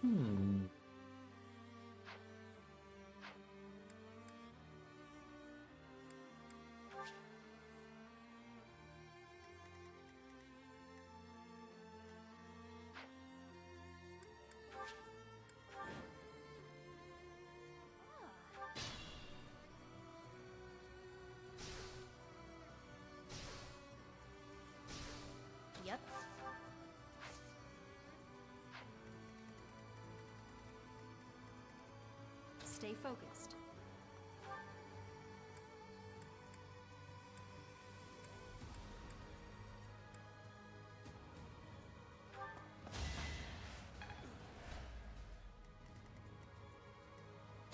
Hmm. Yep. Stay focused.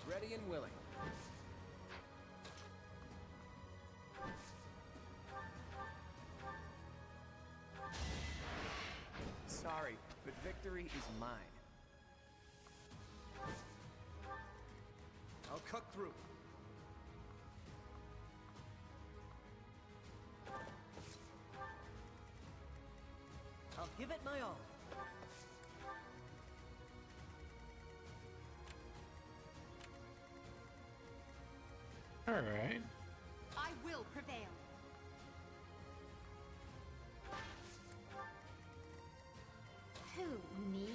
Ready and willing. Sorry, but victory is mine. I'll cut through. I'll give it my all. All right. I will prevail. Who, me?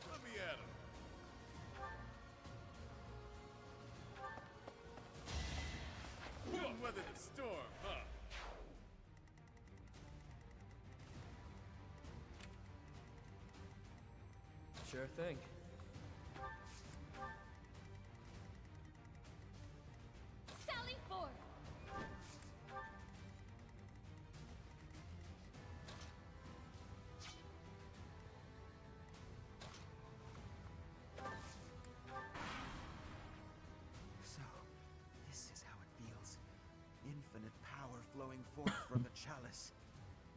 Let me at him. Couldn't weather the storm, huh? Sure thing. Sally forth! So, this is how it feels. Infinite power flowing forth from the chalice.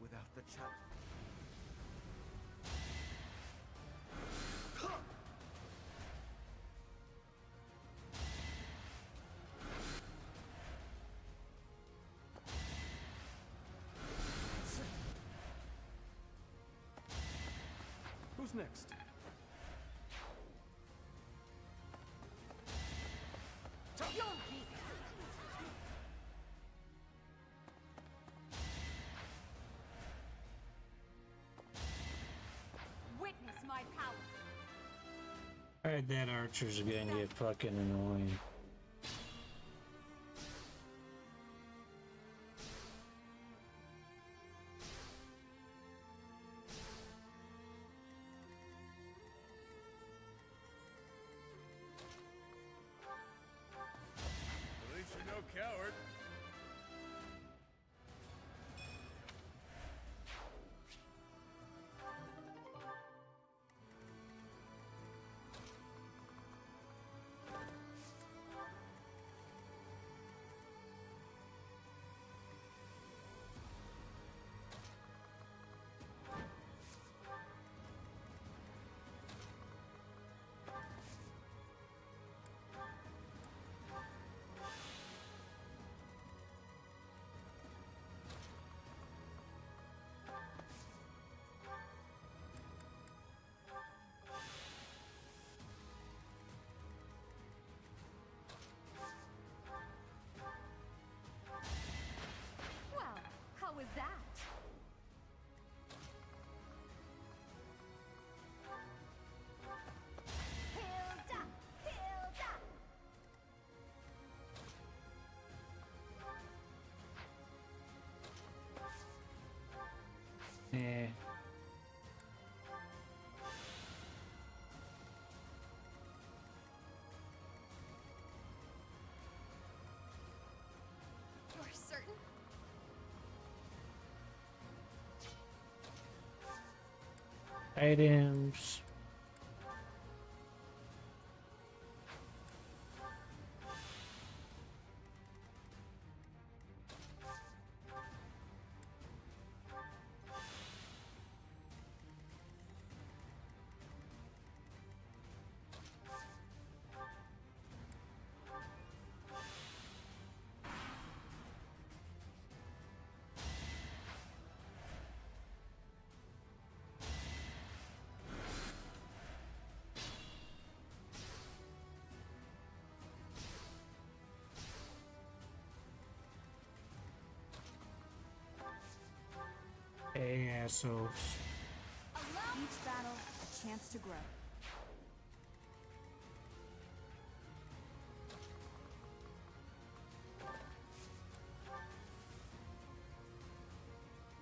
Without the chalice. Who's next? Witness my power. Alright, that archer's gonna get fucking annoying. At least you're no coward. Well, how was that? Hilda! Hilda! Eh. You're certain? Items. Hey, assholes. Each battle, a chance to grow.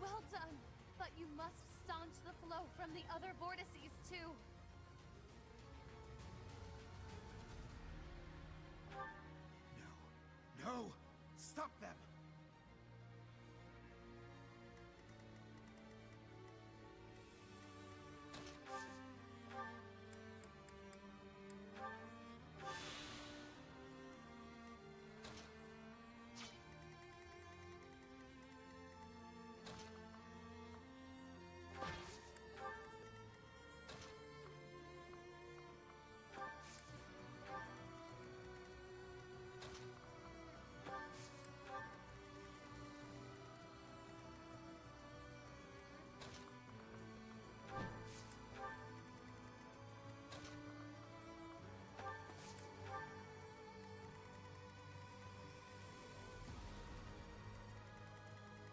Well done, but you must staunch the flow from the other vortices too. No! Stop them!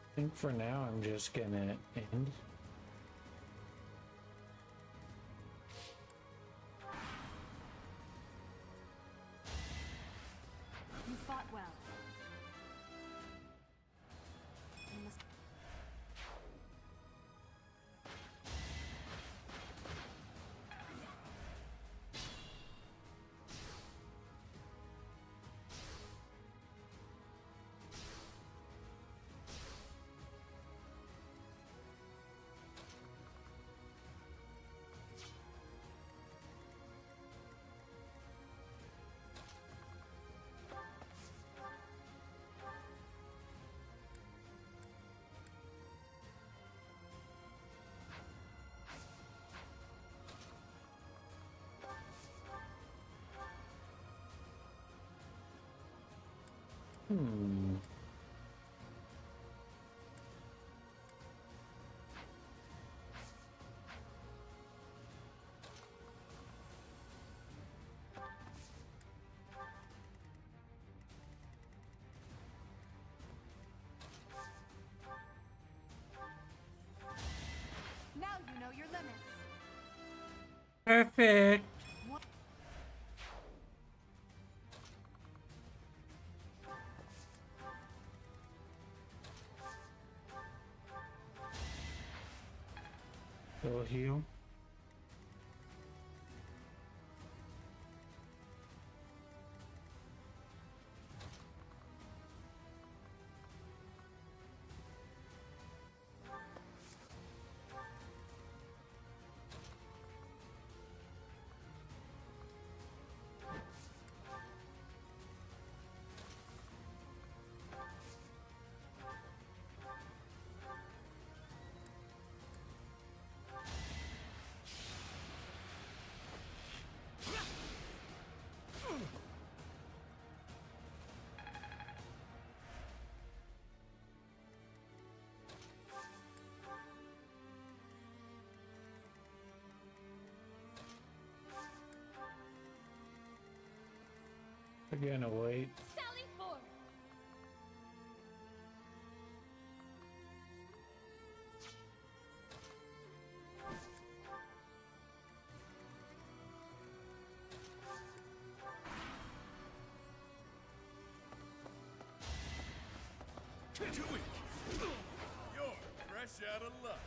I think for now I'm just gonna end. You fought well. You must... Hmm. Now you know your limits. Perfect. Go heal. We're gonna wait. Sally forth! Too weak. You're fresh out of luck.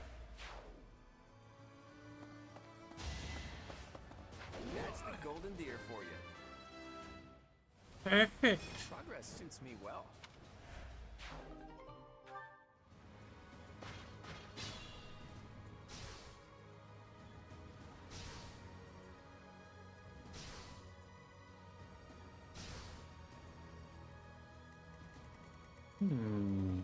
That's the golden deer for you. Perfect. Progress suits me well. Hmm.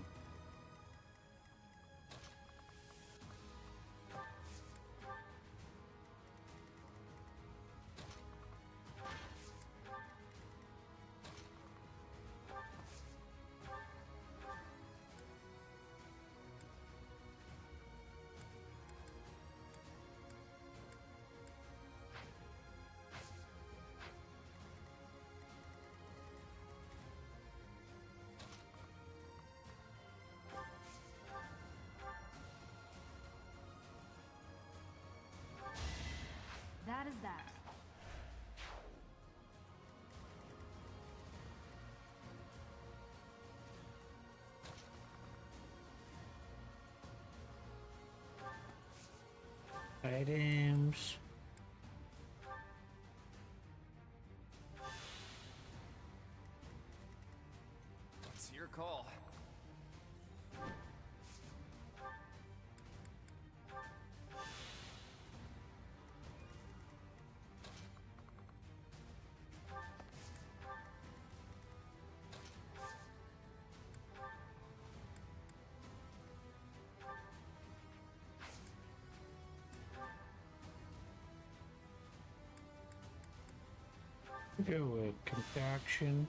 Items. It's your call. Go with concoction.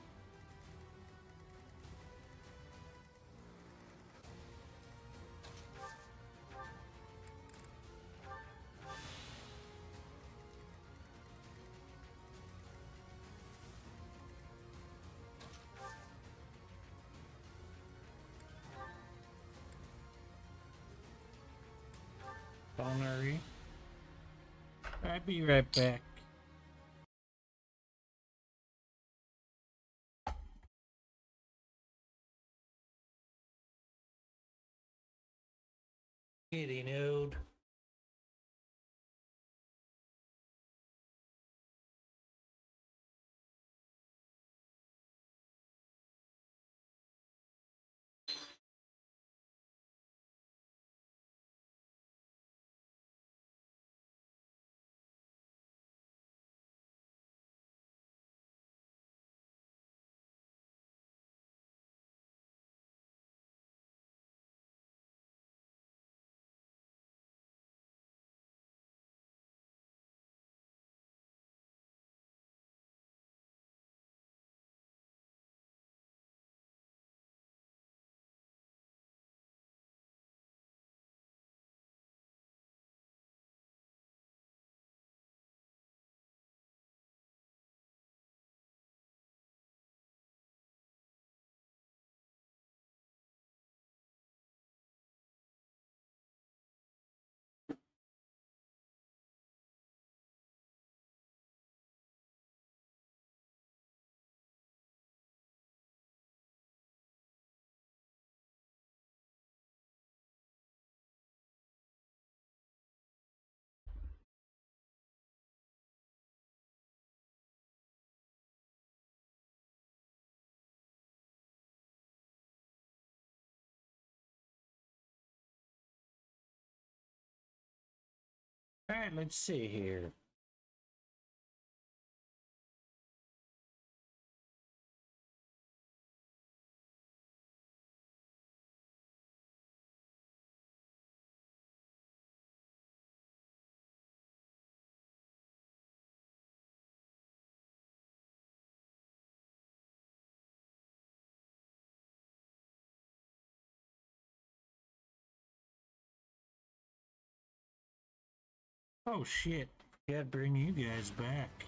Culinary. I'll be right back. Kitty node. Alright, let's see here. Oh shit, gotta bring you guys back.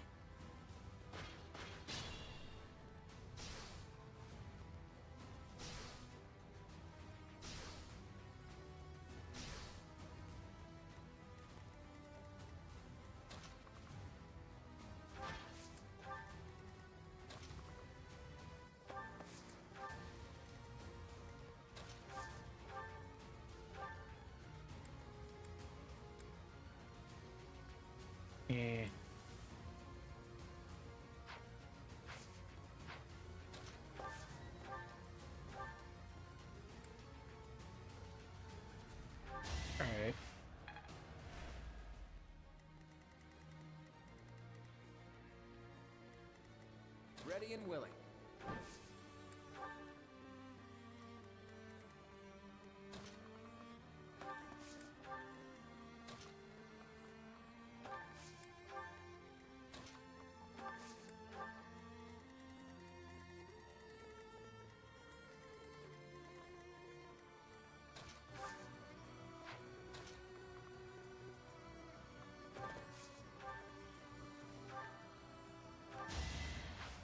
Yeah. Alright. Ready and willing.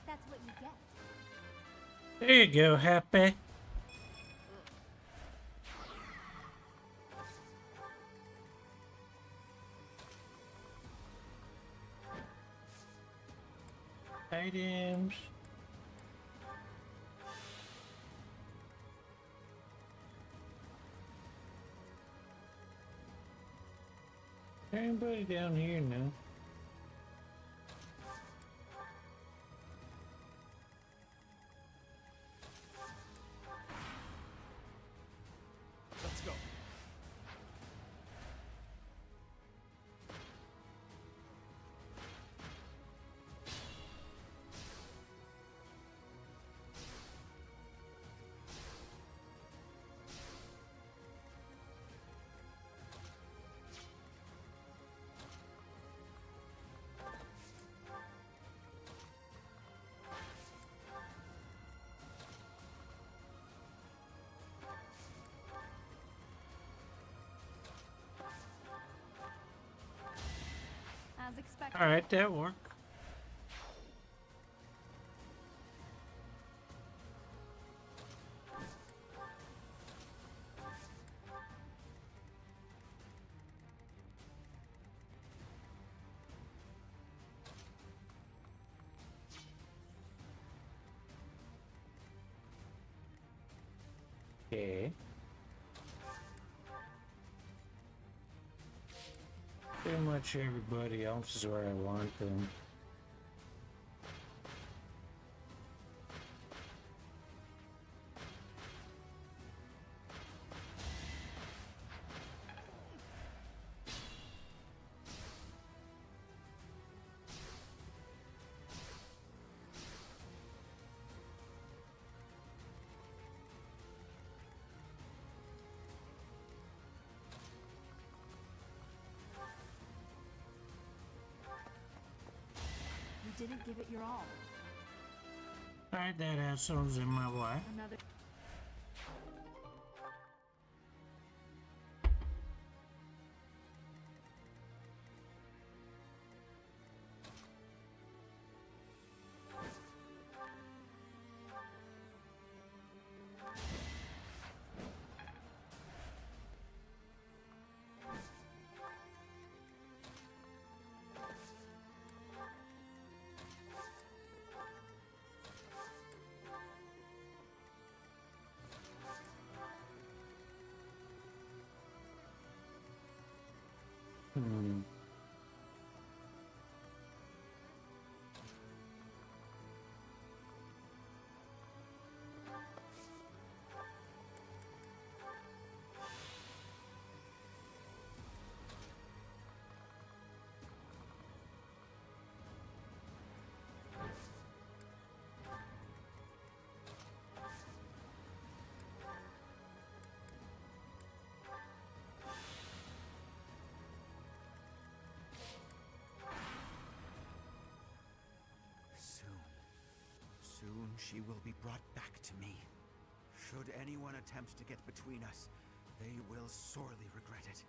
That's what you get. There you go, Happy. Items. anybody down here now? Let's go. As expected. Alright, that worked. Okay. Pretty much everybody else is where I want them. You didn't give it your all. Alright, that asshole's in my way. Another. Hmm. Soon she will be brought back to me. Should anyone attempt to get between us, they will sorely regret it.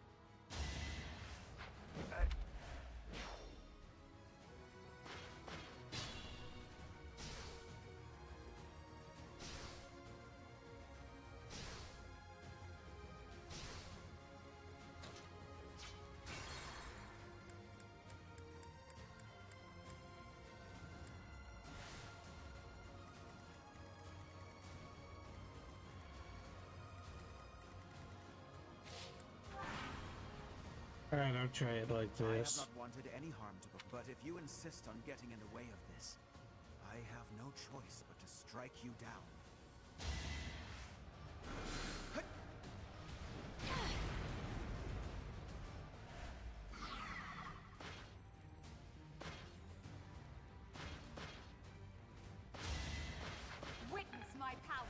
Alright, I'll try it like I have this. not wanted any harm to them, but if you insist on getting in the way of this, I have no choice but to strike you down. Witness my power.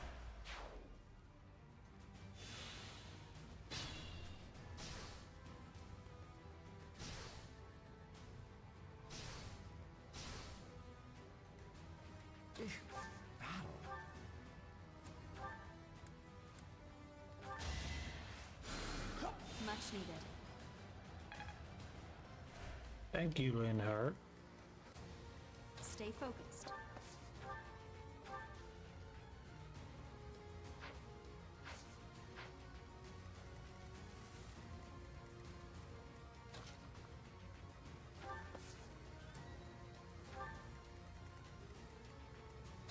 Much needed. Thank you, Linhart. Stay focused.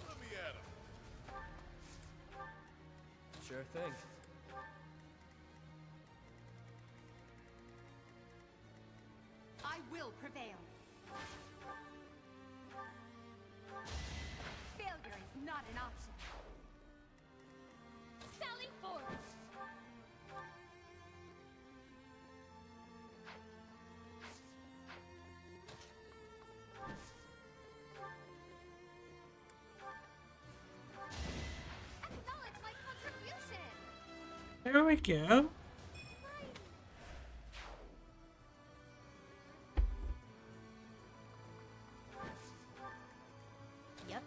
Let me at him. Sure thing. will prevail. Failure is not an option. Sally forth! Acknowledge my contribution! There we go. Yep.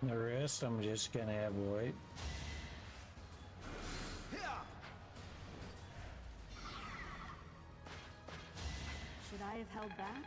The rest I'm just gonna avoid. Should I have held back?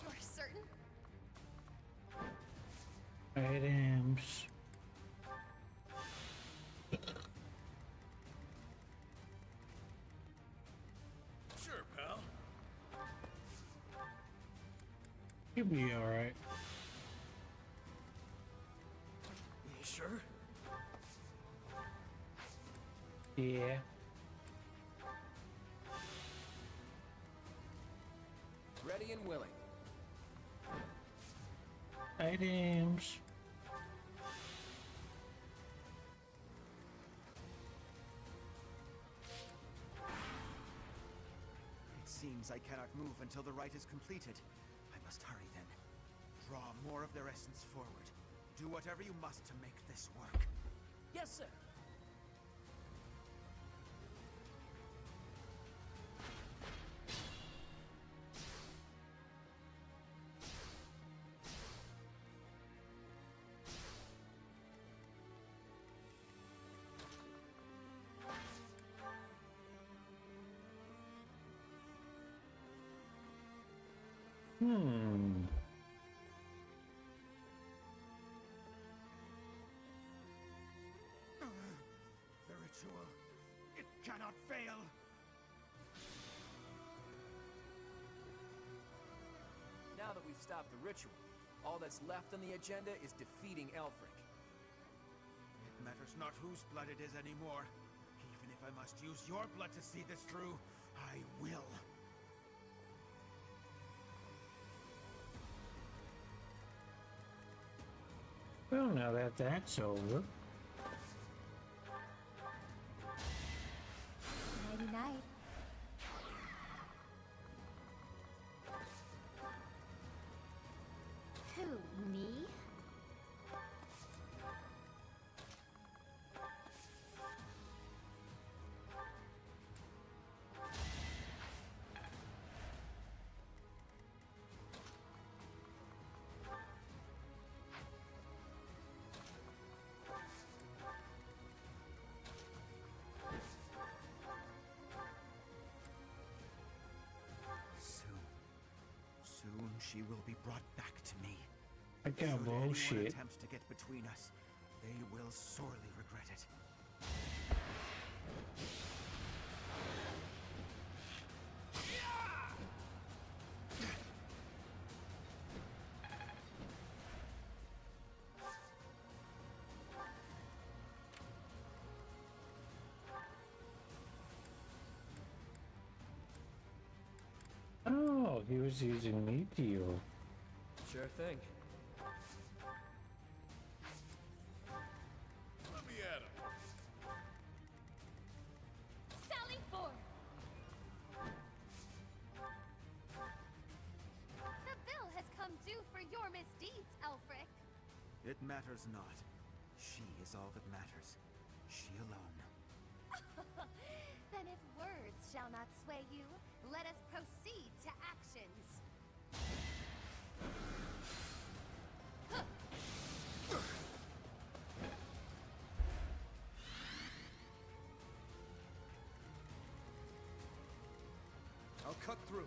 You're certain? Items. Sure, pal. You'll be alright. You sure? Yeah. Ready and willing. Items. It seems I cannot move until the rite is completed. I must hurry then. Draw more of their essence forward. Do whatever you must to make this work. Yes, sir. The ritual. It cannot fail. Now that we've stopped the ritual, all that's left on the agenda is defeating Elfric. It matters not whose blood it is anymore. Even if I must use your blood to see this through, I will. Well, now that that's over. Nighty night. Who, me? Soon she will be brought back to me. I got Should anyone bullshit. attempt to get between us, they will sorely regret it. Oh, he was using Meteor. Sure thing. Let me at him. It matters not. She is all that matters. She alone. Then if words shall not sway you, let us proceed to actions. I'll cut through.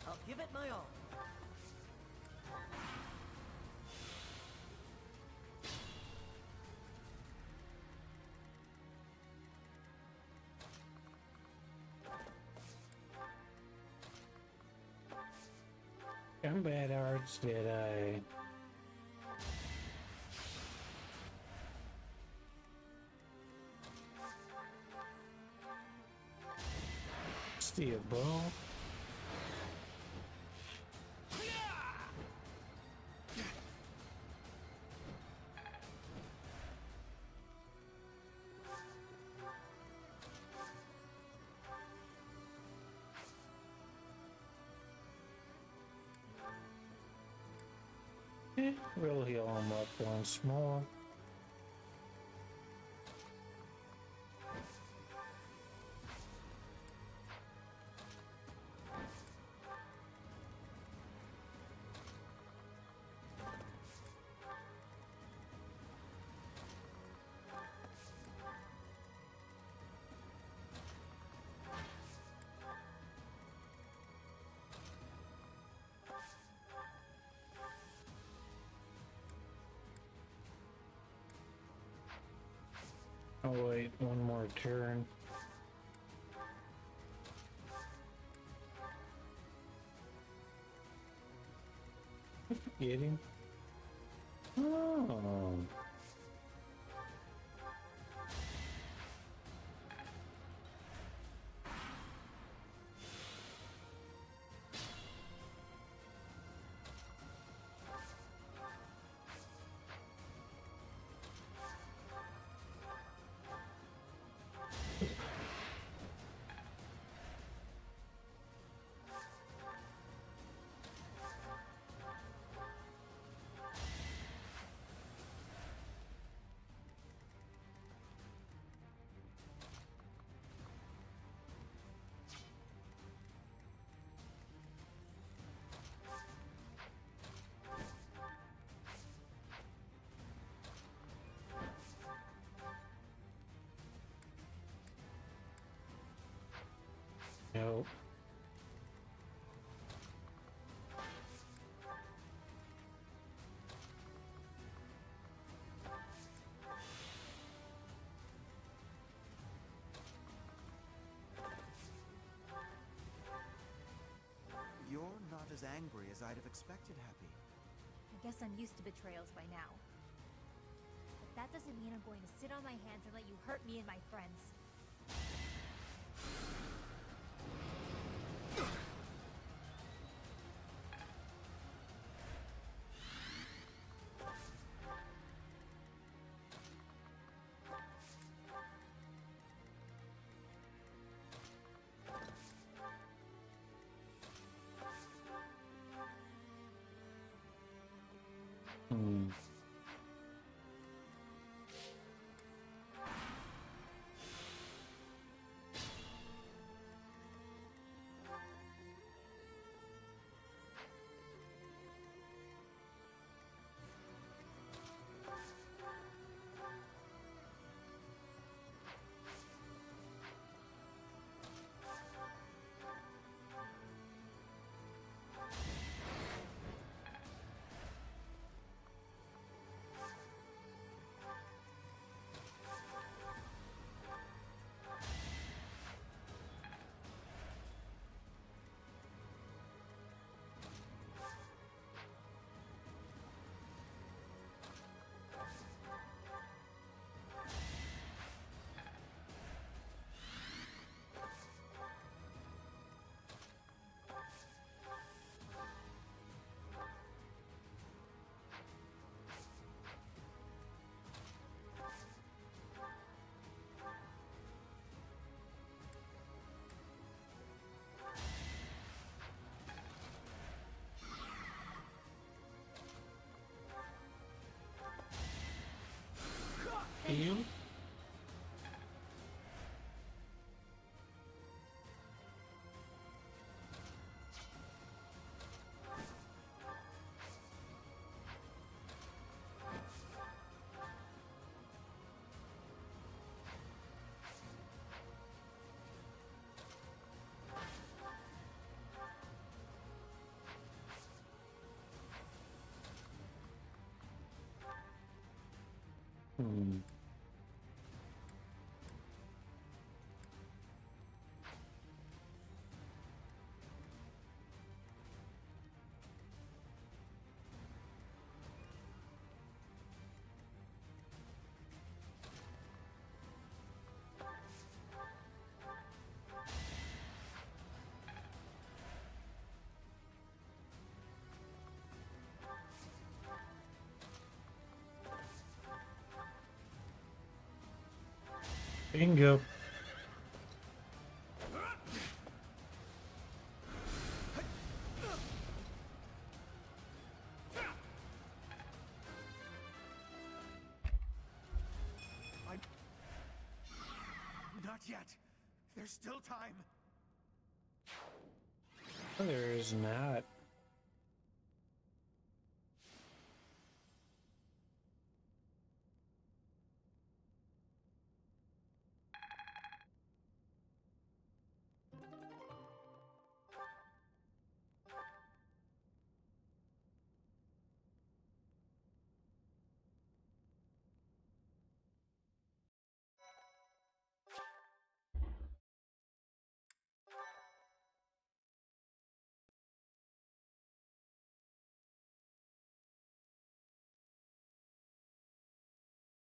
I'll give it my all. Combat arts, did I? Steel bow. We'll heal him up once more. Oh wait, one more turn. I'm forgetting. Oh. Nope. You're not as angry as I'd have expected, Happy. I guess I'm used to betrayals by now. But that doesn't mean I'm going to sit on my hands and let you hurt me and my friends. heal? Hmm. Bingo. Not yet. There's still time. There is not.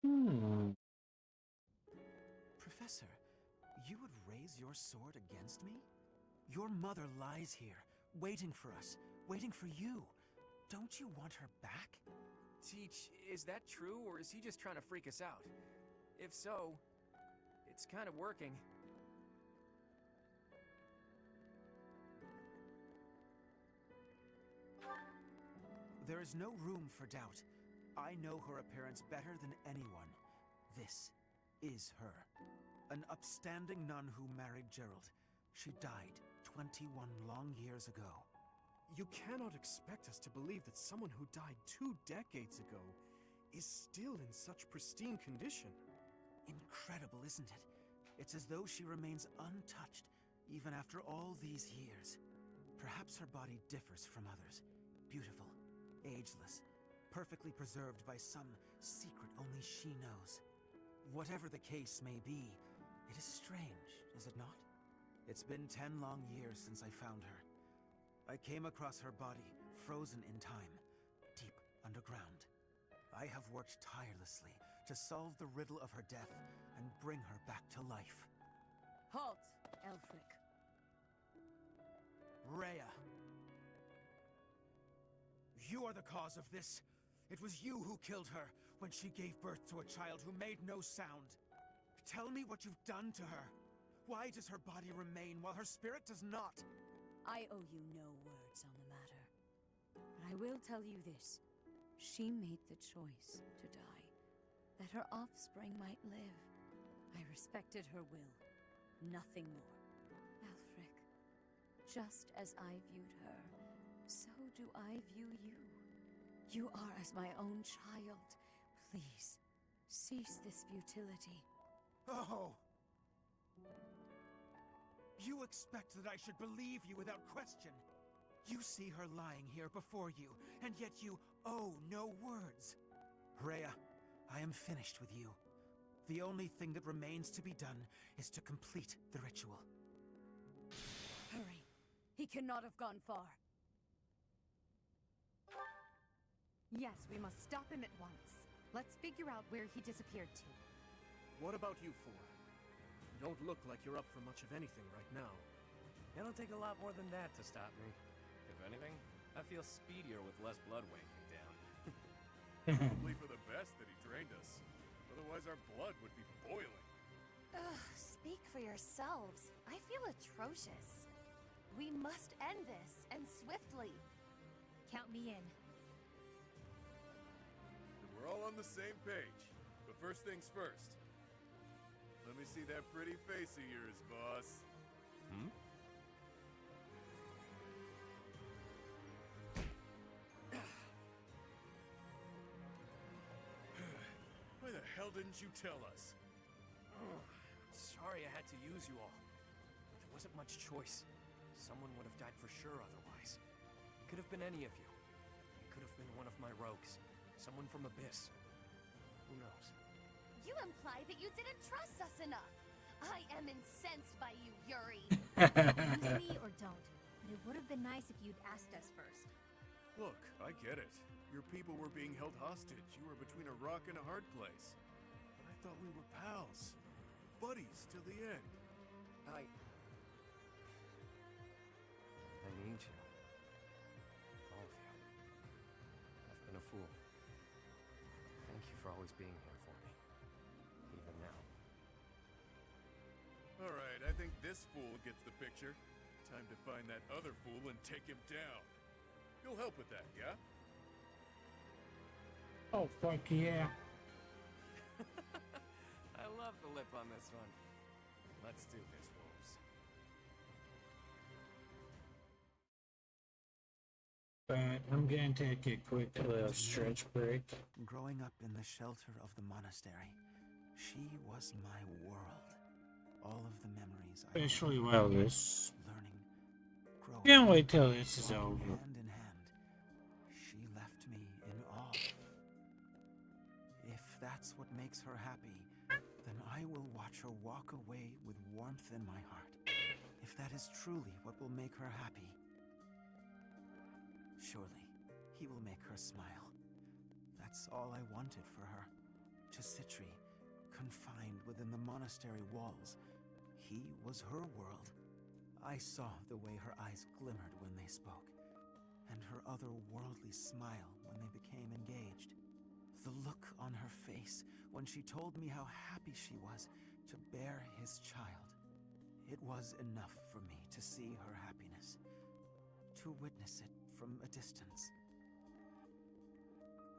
Hmm. Professor, you would raise your sword against me? Your mother lies here, waiting for us, waiting for you. Don't you want her back? Teach, is that true, or is he just trying to freak us out? If so, it's kind of working. There is no room for doubt. I know her appearance better than anyone. This is her. An upstanding nun who married Gerald. She died 21 long years ago. You cannot expect us to believe that someone who died 2 decades ago is still in such pristine condition. Incredible, isn't it? It's as though she remains untouched, even after all these years. Perhaps her body differs from others. Beautiful, ageless, perfectly preserved by some secret only she knows. Whatever the case may be, it is strange, is it not? It's been 10 long years since I found her. I came across her body, frozen in time, deep underground. I have worked tirelessly to solve the riddle of her death and bring her back to life. Halt, Elfric. Rhea. You are the cause of this. It was you who killed her when she gave birth to a child who made no sound. Tell me what you've done to her. Why does her body remain while her spirit does not? I owe you no words on the matter. But I will tell you this. She made the choice to die, that her offspring might live. I respected her will, nothing more. Elfric, just as I viewed her, so do I view you. You are as my own child. Please, cease this futility. Oh! You expect that I should believe you without question. You see her lying here before you, and yet you owe no words. Rhea, I am finished with you. The only thing that remains to be done is to complete the ritual. Hurry. He cannot have gone far. Yes, we must stop him at once. Let's figure out where he disappeared to. What about you four? You don't look like you're up for much of anything right now. It'll take a lot more than that to stop me. If anything, I feel speedier with less blood weighing me down. Probably for the best that he trained us. Otherwise our blood would be boiling. Ugh, speak for yourselves. I feel atrocious. We must end this, and swiftly. Count me in. We're all on the same page. But first things first. Let me see that pretty face of yours, boss. Hmm? Why the hell didn't you tell us? Sorry I had to use you all. But there wasn't much choice. Someone would have died for sure otherwise. It could have been any of you. It could have been one of my rogues. Someone from Abyss. Who knows? You imply that you didn't trust us enough. I am incensed by you, Yuri. Use me or don't, but it would have been nice if you'd asked us first. Look, I get it. Your people were being held hostage. You were between a rock and a hard place. But I thought we were pals. Buddies till the end. I need you. All of you. I've been a fool. Thank you for always being here for me. Even now. Alright, I think this fool gets the picture. Time to find that other fool and take him down. You'll help with that, yeah? Oh, fuck yeah. I love the lip on this one. Let's do this, wolves. But I'm gonna take a quick little stretch break. Growing up in the shelter of the monastery, she was my world. All of the memories I Especially had while this. learning, growing, Can't wait till this is walking over. hand in hand. She left me in awe. If that's what makes her happy, then I will watch her walk away with warmth in my heart. If that is truly what will make her happy, surely he will make her smile. That's all I wanted for her. To Citri, confined within the monastery walls, he was her world. I saw the way her eyes glimmered when they spoke, and her otherworldly smile when they became engaged. The look on her face when she told me how happy she was to bear his child. It was enough for me to see her happiness, to witness it from a distance.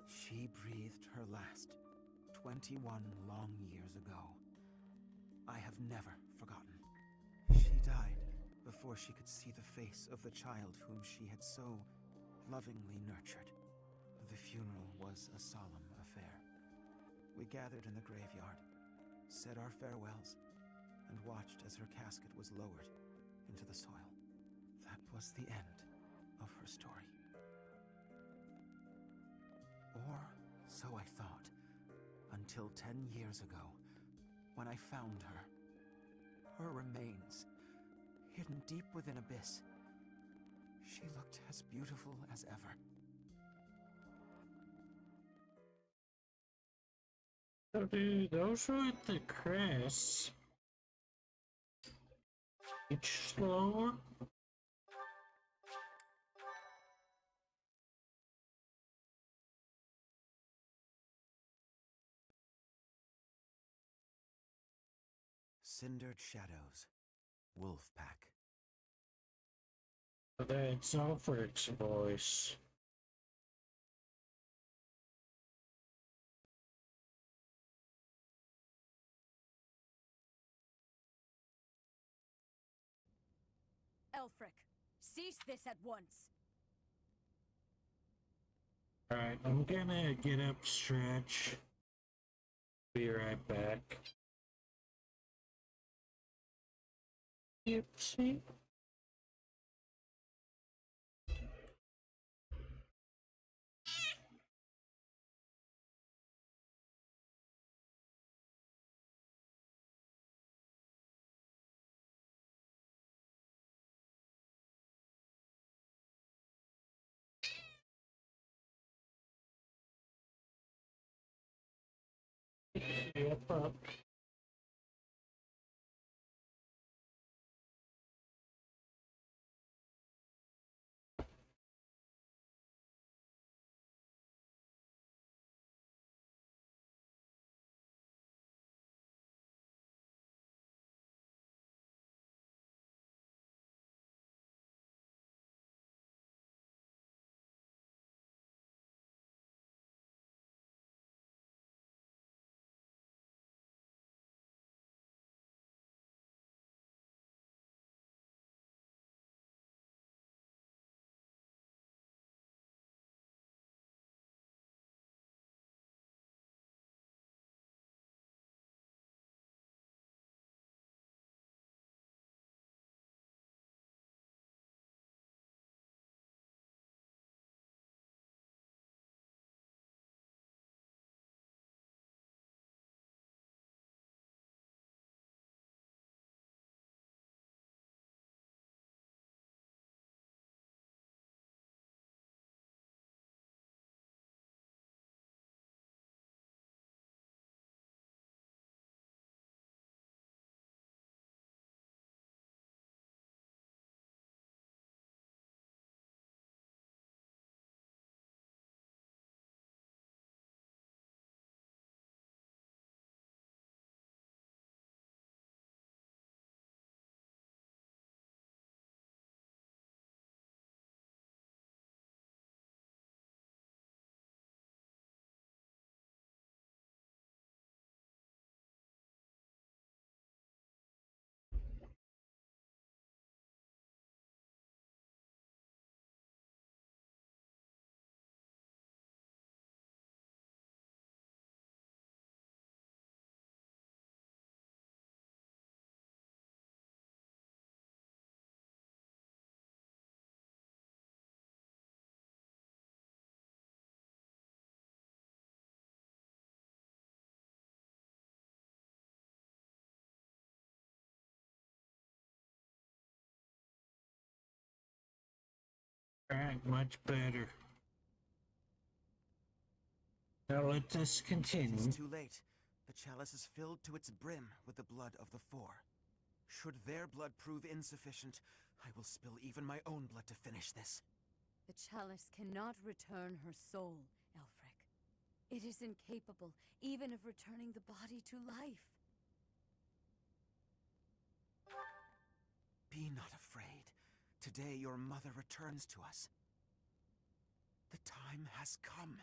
She breathed her last 21 long years ago. I have never forgotten. She died before she could see the face of the child whom she had so lovingly nurtured. The funeral was a solemn affair. We gathered in the graveyard, said our farewells, and watched as her casket was lowered into the soil. That was the end of her story. Or so I thought, until 10 years ago, when I found her. Her remains, hidden deep within Abyss. She looked as beautiful as ever. So, dude, those were at the crest. Each slower. Cindered Shadows, Wolfpack. That's Alfred's voice. Elfric, cease this at once. Alright, I'm gonna get up, stretch. Be right back. Oopsie. Yep, up. Alright, much better. Now let us continue. It is too late. The chalice is filled to its brim with the blood of the four. Should their blood prove insufficient, I will spill even my own blood to finish this. The chalice cannot return her soul, Elfric. It is incapable even of returning the body to life. Be not afraid. Today your mother returns to us. The time has come.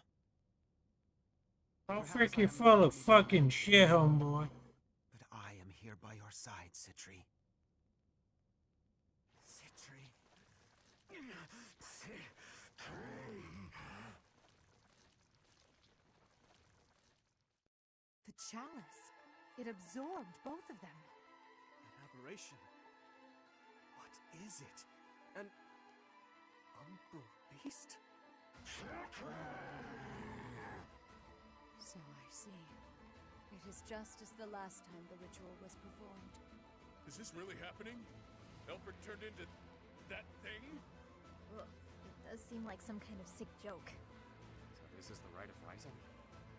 Oh, frick, you're full of fucking shit, homeboy. But I am here by your side, Citri. Citri. The chalice. It absorbed both of them. An aberration. What is it? An umbral beast? So I see. It is just as the last time the ritual was performed. Is this really happening? Elfric turned into that thing? Ugh, it does seem like some kind of sick joke. So this is the rite of rising?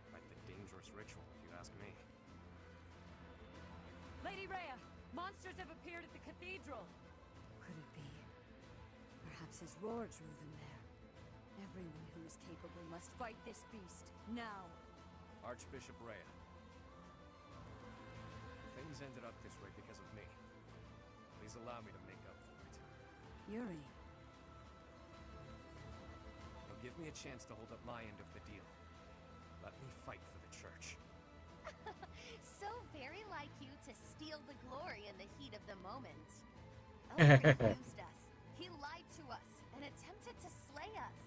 Quite the dangerous ritual, if you ask me. Lady Rhea, monsters have appeared at the cathedral. Could it be? Perhaps his roar drew them there. Everyone who is capable must fight this beast, now. Archbishop Rhea. Things ended up this way because of me. Please allow me to make up for it. Yuri. Now give me a chance to hold up my end of the deal. Let me fight for the church. So very like you to steal the glory in the heat of the moment. Elfric used us. He lied to us and attempted to slay us.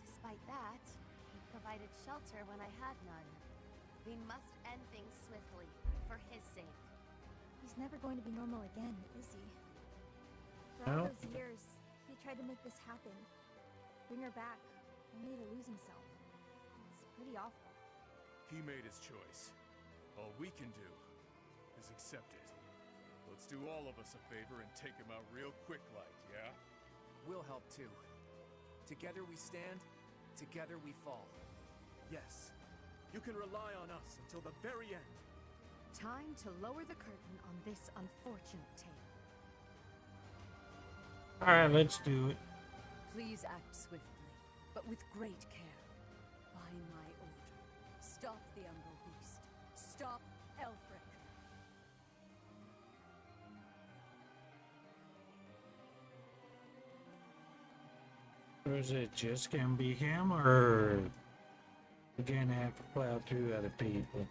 Despite that, he provided shelter when I had none. We must end things swiftly, for his sake. He's never going to be normal again, is he? For all No. those years, he tried to make this happen. Bring her back, only to lose himself. It's pretty awful. He made his choice. All we can do is accept it. Let's do all of us a favor and take him out real quick like, yeah? We'll help too. Together we stand, together we fall. Yes. You can rely on us until the very end. Time to lower the curtain on this unfortunate tale. Alright, let's do it. Please act swiftly, but with great care. By my order. Stop the umbral beast. Stop Elfric. Was it just gonna be him, or we're gonna have to plow through other people?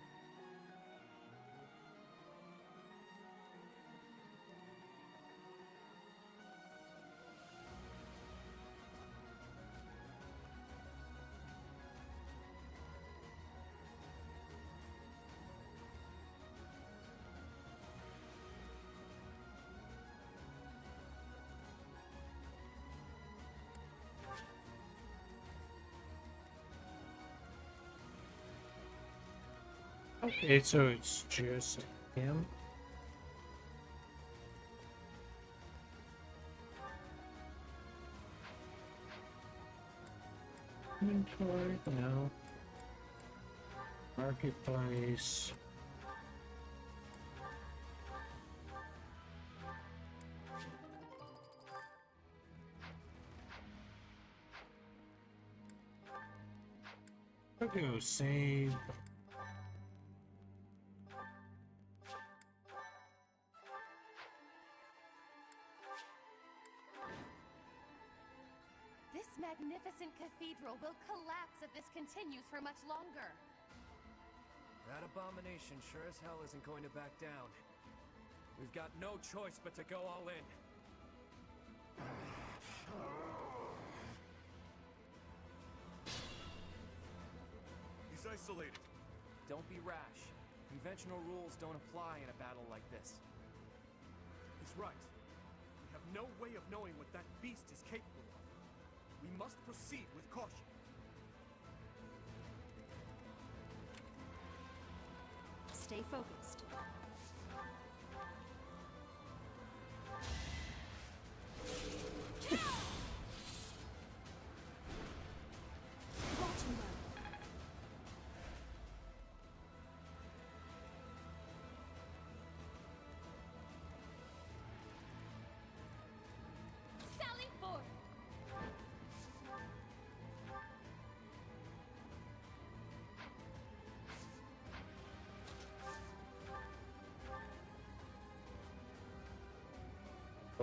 Okay, so it's just him. Inventory, no. Marketplace. I'll go save. This magnificent cathedral will collapse if this continues for much longer. That abomination sure as hell isn't going to back down. We've got no choice but to go all in. He's isolated. Don't be rash. Conventional rules don't apply in a battle like this. He's right. We have no way of knowing what that beast is capable of. We must proceed with caution. Stay focused.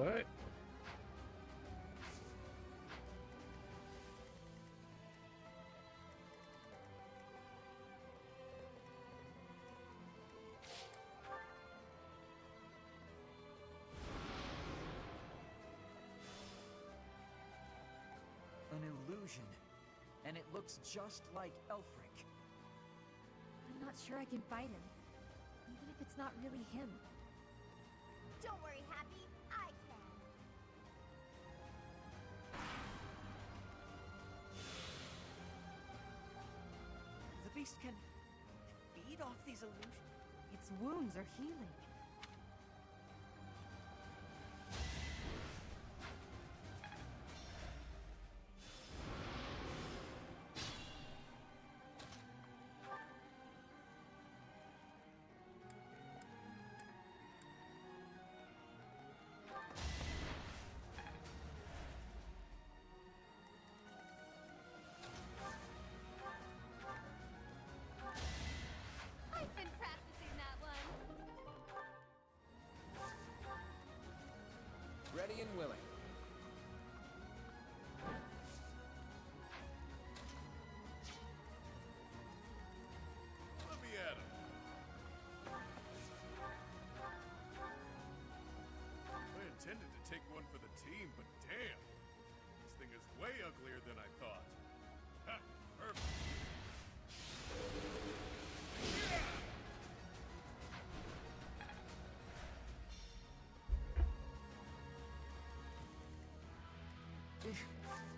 What? An illusion. And it looks just like Elfric. I'm not sure I can fight him, even if it's not really him. Don't worry, Happy. I can. The beast can feed off these illusions. Its wounds are healing. I've been practicing that one. Ready and willing. Let me at him. I intended to take one for the team, but damn. This thing is way uglier than I thought. Ha! Perfect.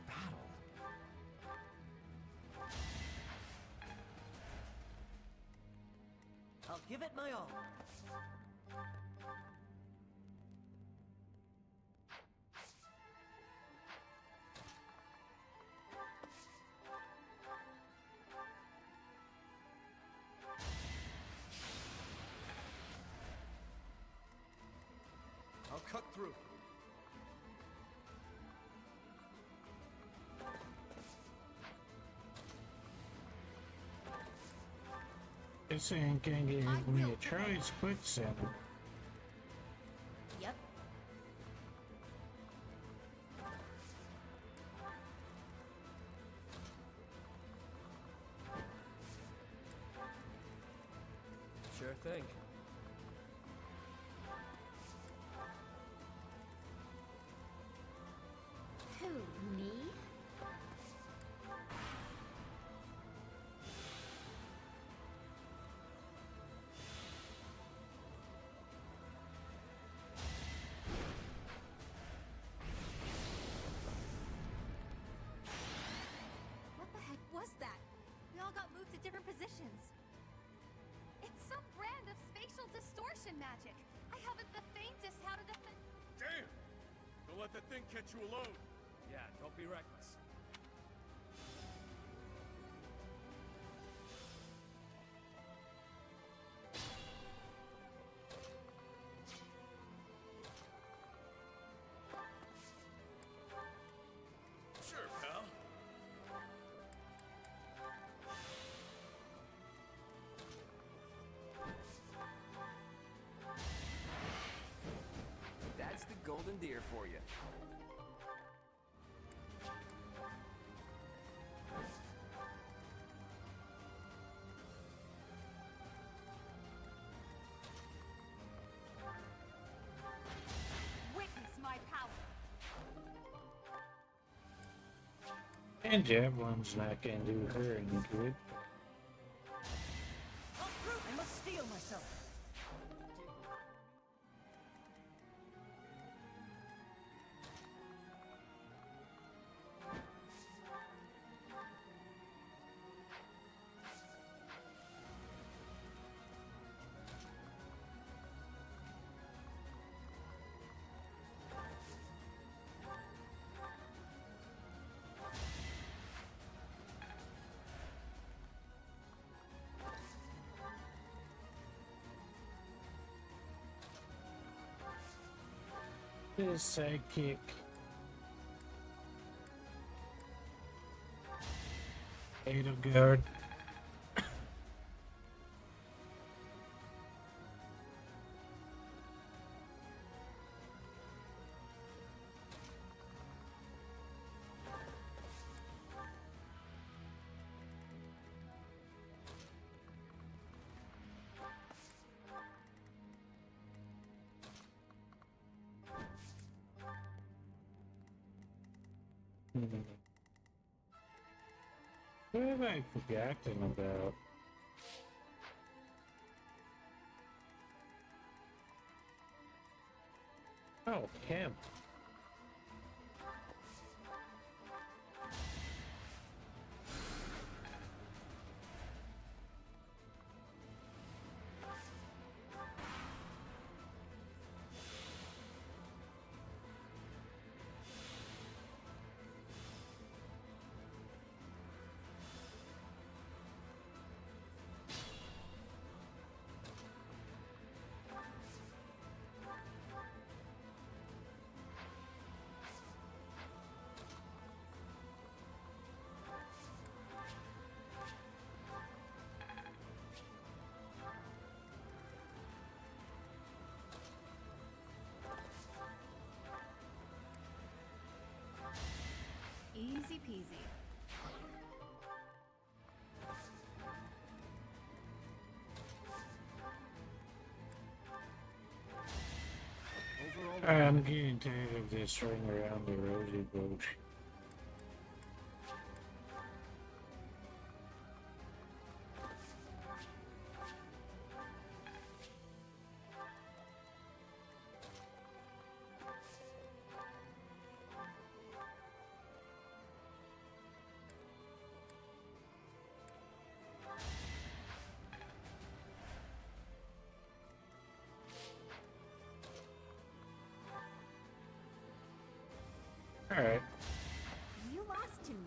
Battle. I'll give it my all. I'll cut through. This ain't gonna give me a choice, quicksand. Yep. Sure thing. Who, me? What the heck was that? We all got moved to different positions. It's some brand of spatial distortion magic. I haven't the faintest how to defend. Damn! Don't let that thing catch you alone. Yeah, don't be reckless. Sure, pal. That's the golden deer for you. Witness my power. And Javelin's not gonna do her any good. I must steel myself. His sidekick. Edelgard. What am I forgetting about? Oh, him. Easy peasy. I'm getting tired of this ring around the rosy boat. Alright. You lost to me?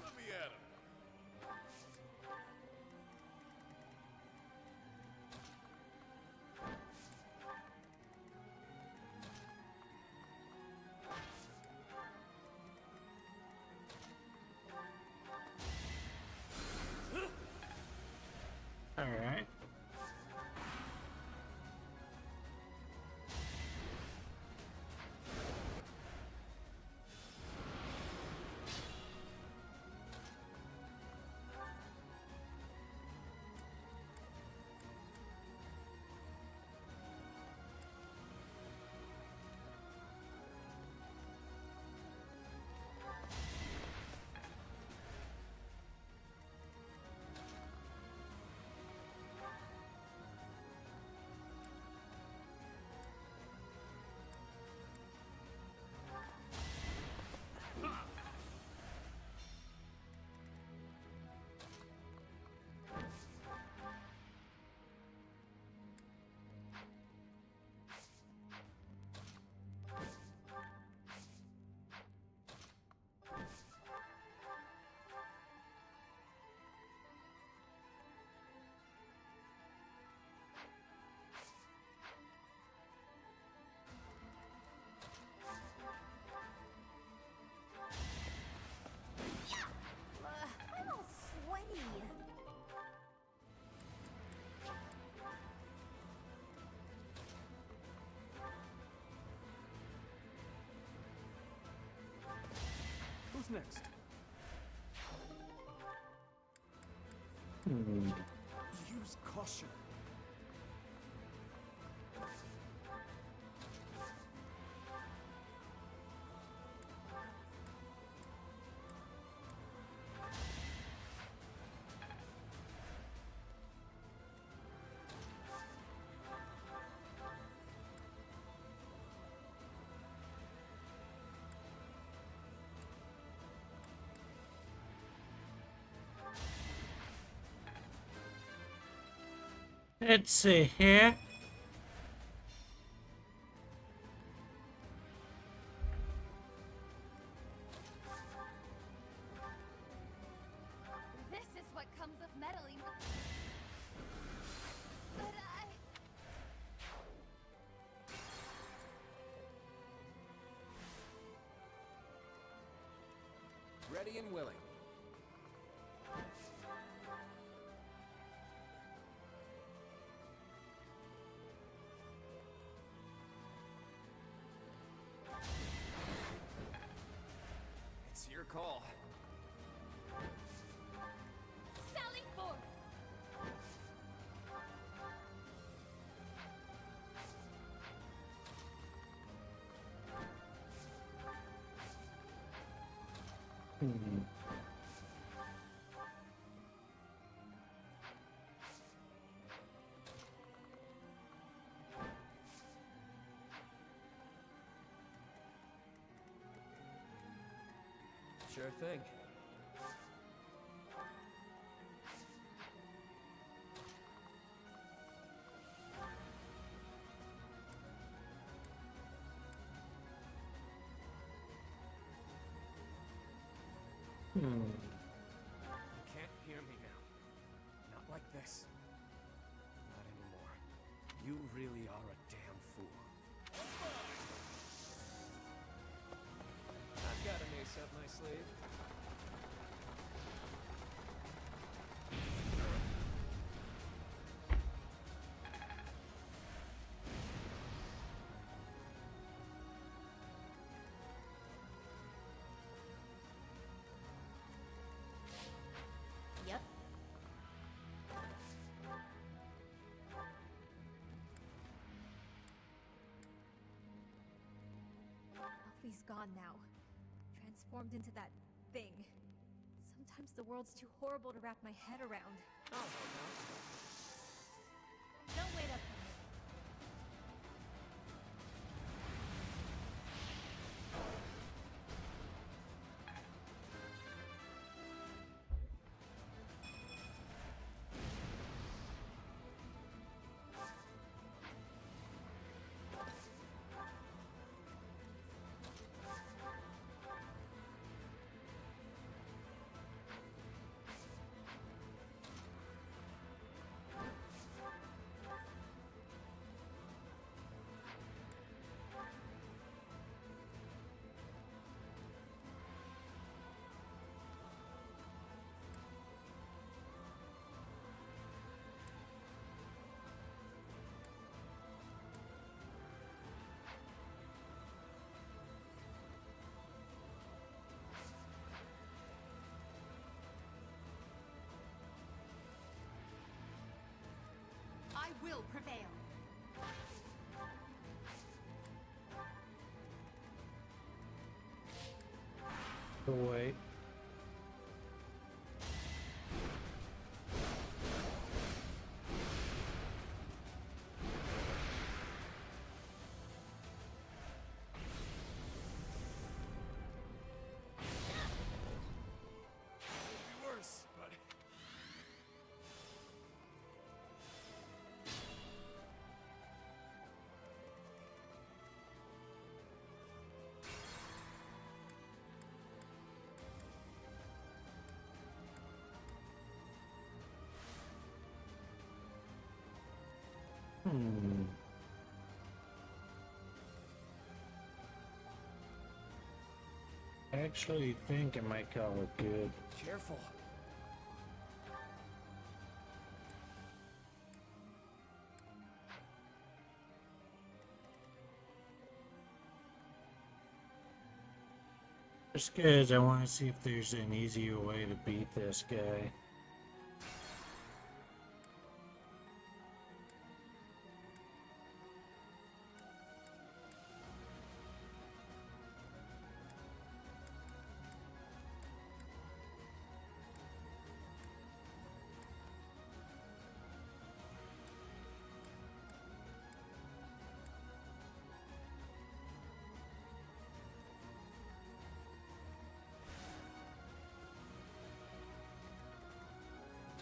Let me at him. Alright. I'm all sweaty. Who's next? Use caution. Let's see here. This is what comes of meddling with... But I... Ready and willing. Hmm. Sure thing. Hmm. You can't hear me now. Not like this. Not anymore. You really are a damn fool. I've got an ace up my sleeve. Yep. Alfie's gone now. Transformed into that thing. Sometimes the world's too horrible to wrap my head around. Oh, Don't wait up for me. I will prevail. Wait. Could be worse, but Hmm. I actually think I might call it good. careful. Just because I want to see if there's an easier way to beat this guy.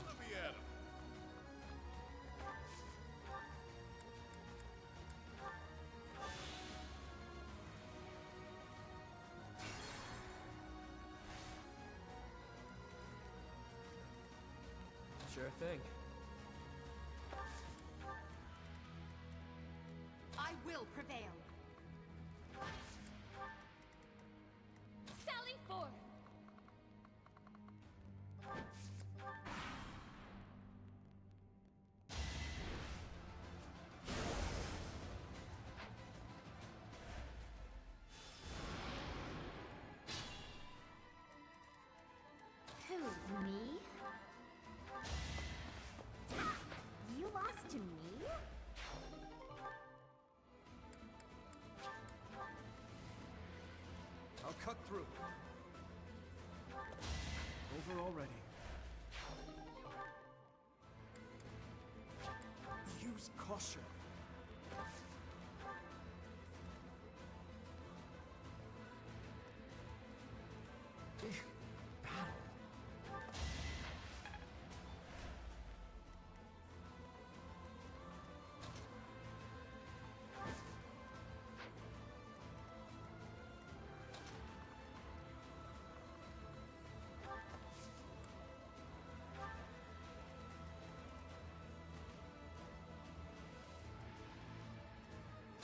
let me at him. Sure thing. I will prevail. Sally forth! Who, me? You lost to me? I'll cut through. over already. Use caution.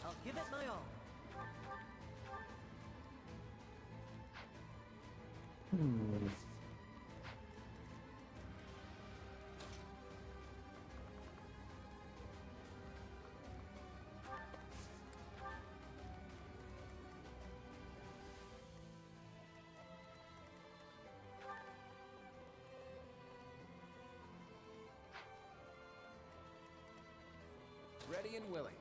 I'll give it my all. Ready and willing.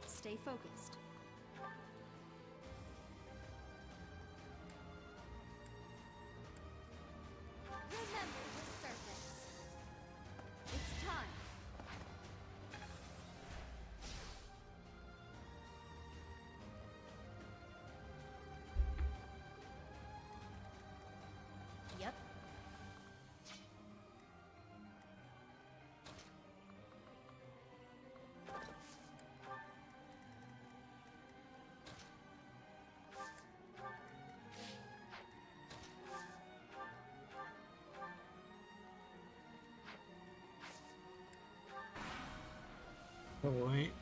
Stay focused. Remember your surface. It's time. Yep. Oh, wait.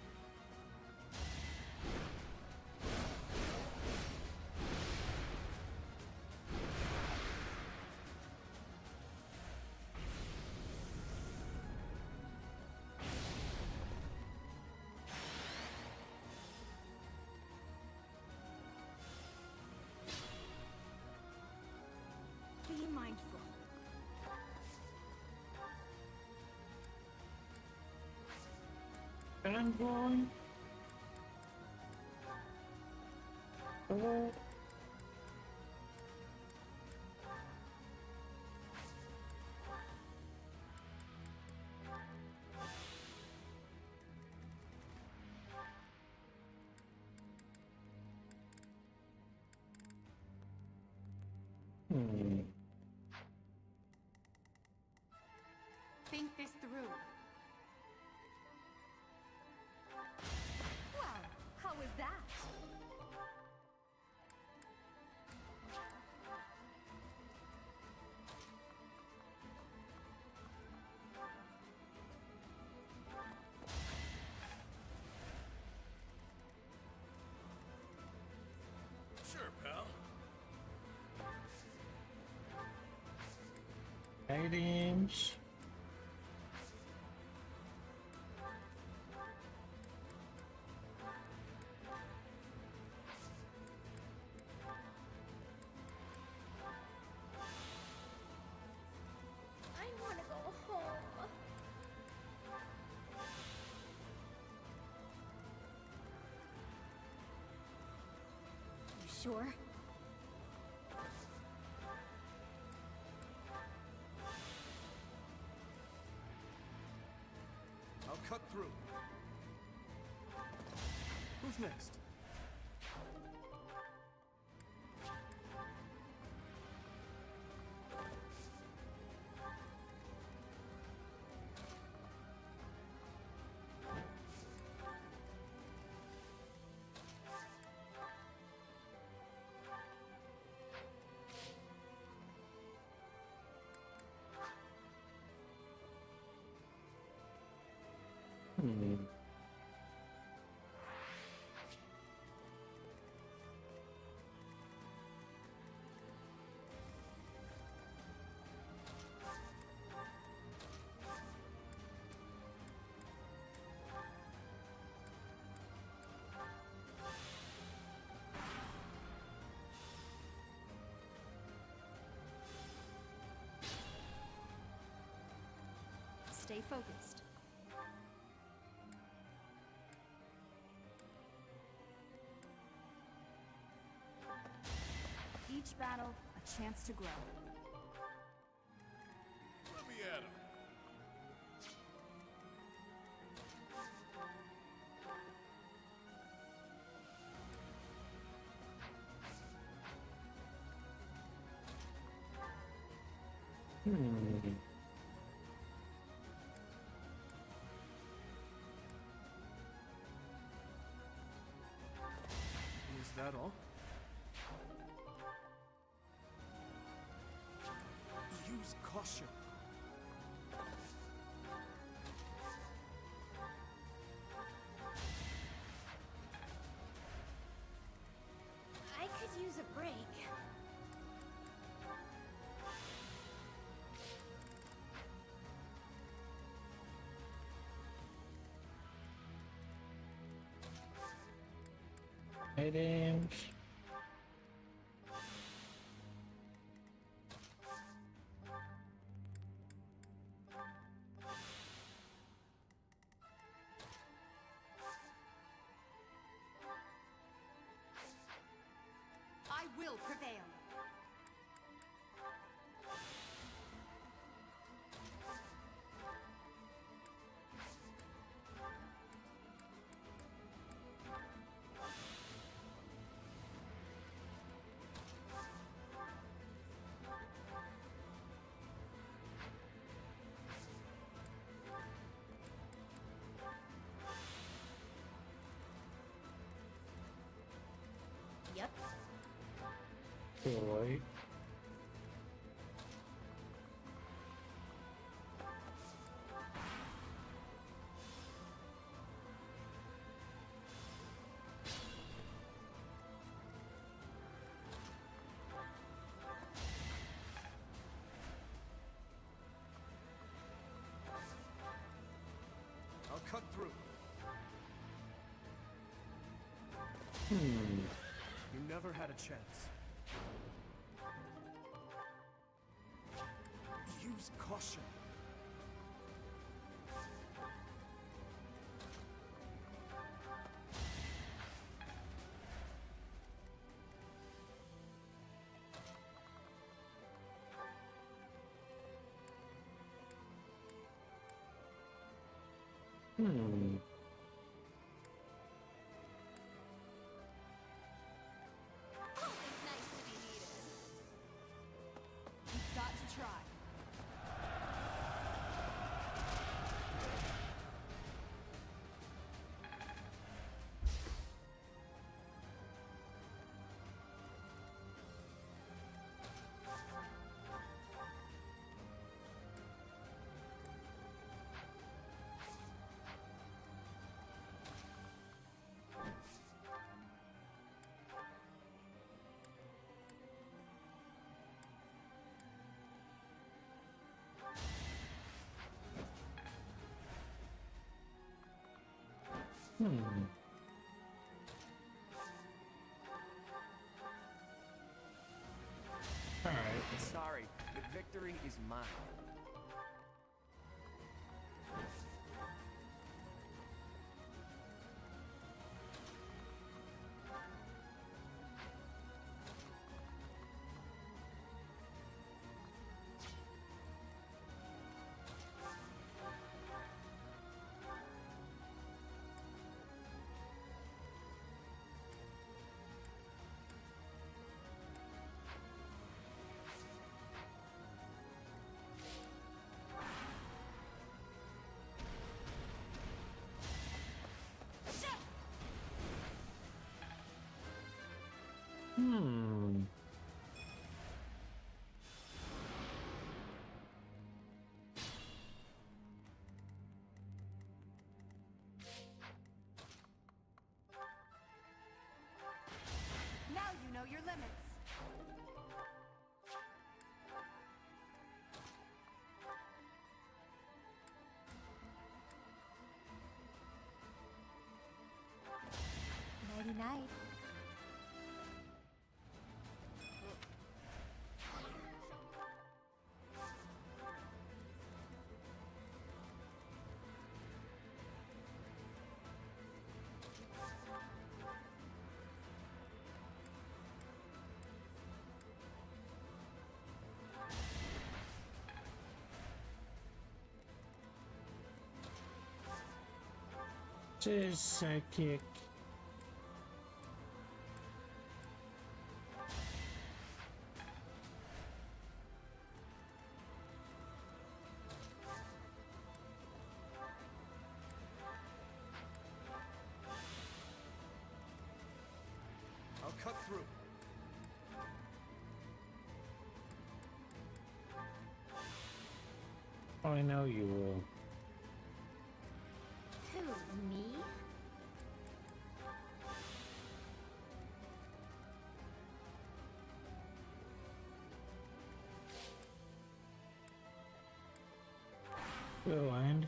Be mindful. Fanboy. Hello. Think this through. Wow, how was that? Sure, pal. Items. I want to go home. You sure? I'll cut through. Who's next? Stay focused. each battle a chance to grow. Let me at him. Is that all? Use caution. I could use a break. Items. I will prevail. Yep. Boy. I'll cut through. You never had a chance. Use caution. Always nice to be needed. You've got to try. Alright. Sorry, but victory is mine. Now you know your limits. Nighty night. Says psychic. I'll cut through. I know you will. Who, me? Will end.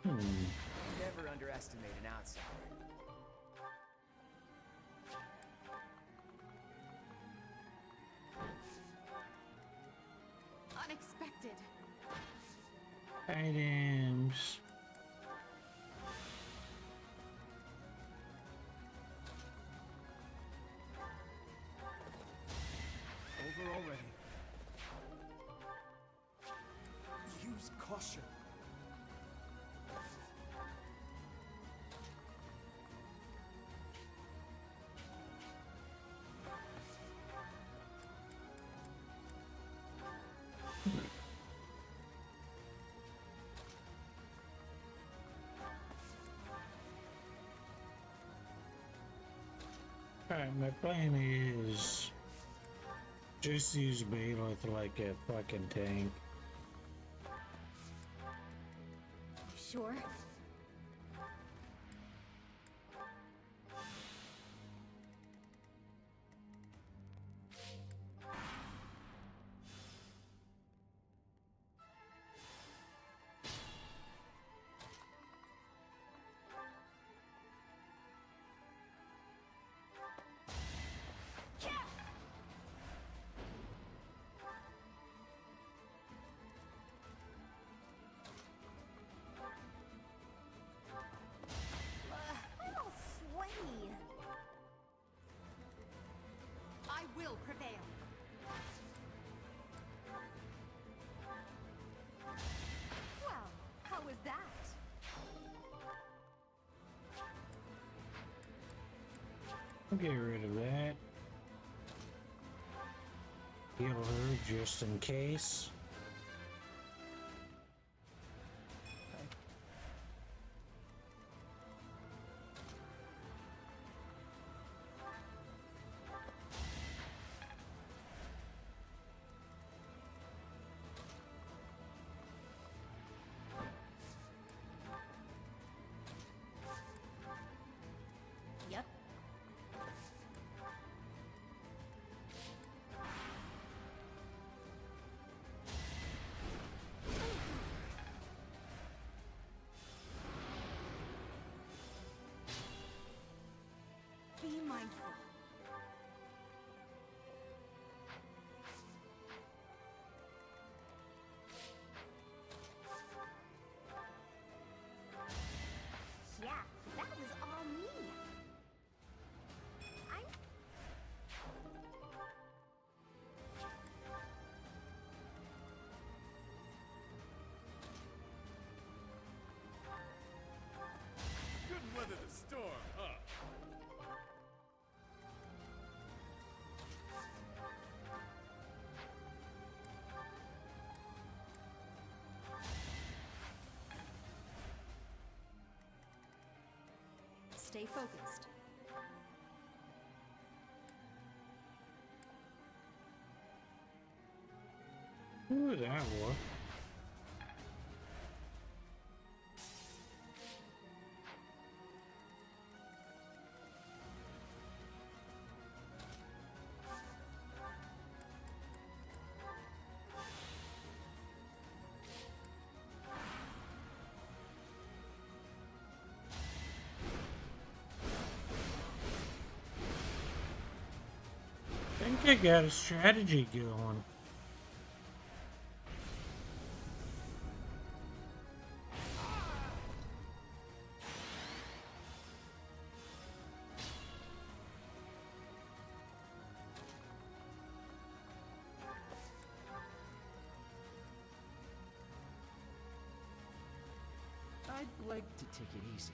Never underestimate an outsider. Unexpected. Items. Over already. Use caution. Alright, my plan is just use Bailiff like a fucking tank. Sure. I'm all sweaty. I will prevail. Well, how was that? Get rid of that. Heal her just in case. Yep. Be mindful. Yeah, that was all me. I'm... Couldn't weather the storm, huh? Stay focused. Ooh, that war. think I got a strategy going. I'd like to take it easy.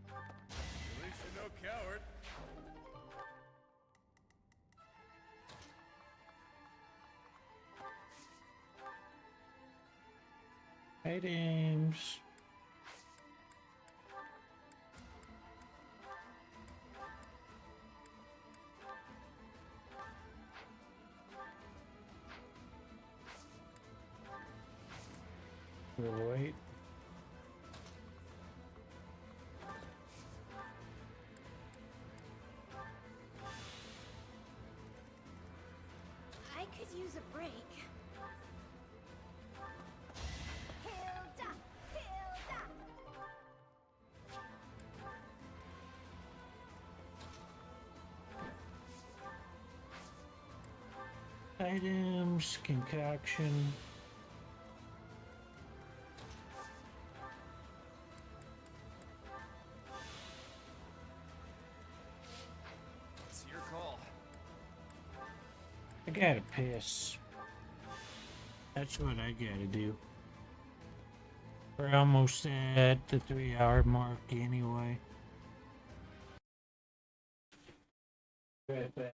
At least you're no coward. Items. We'll wait. I could use a break. Hilda! Hilda! Items, concoction. It's your call. I gotta piss. That's what I gotta do. We're almost at the 3-hour mark anyway. Right back.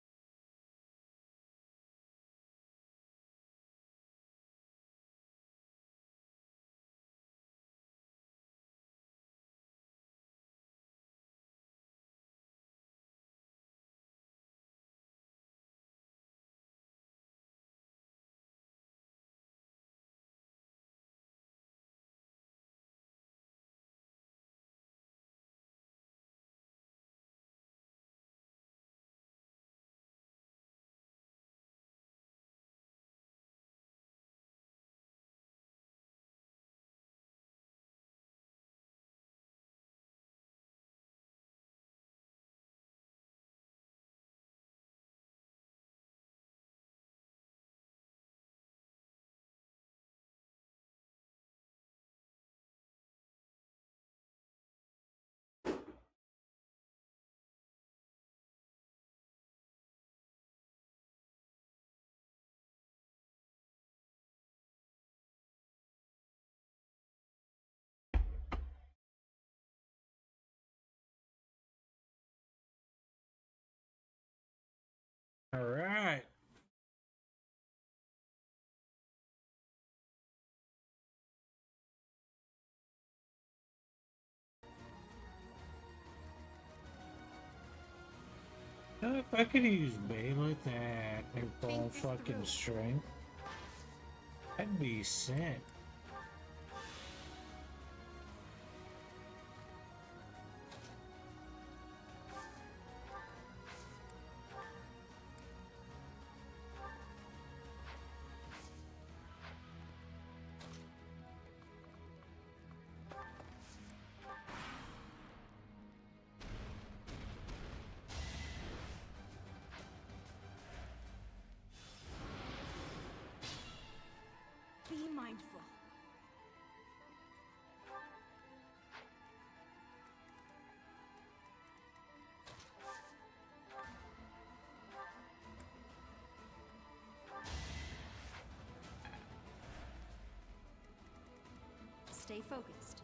All right. If I could use Bela at full fucking strength, I'd be set. Be mindful. Stay focused.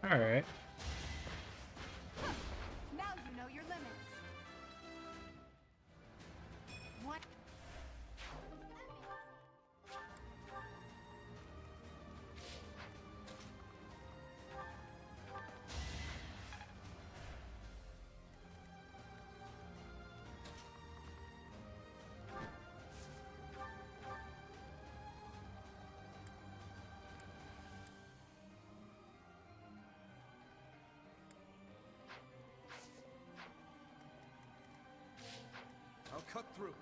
Alright. Now you know your limits. What? I'll cut through.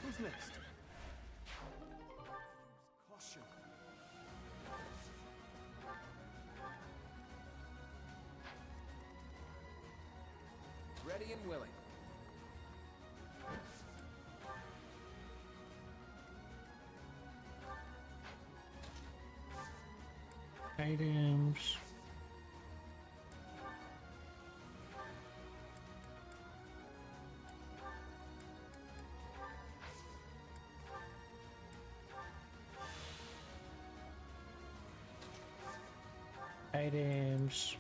Who's next? Caution. Ready and willing. Items. Items.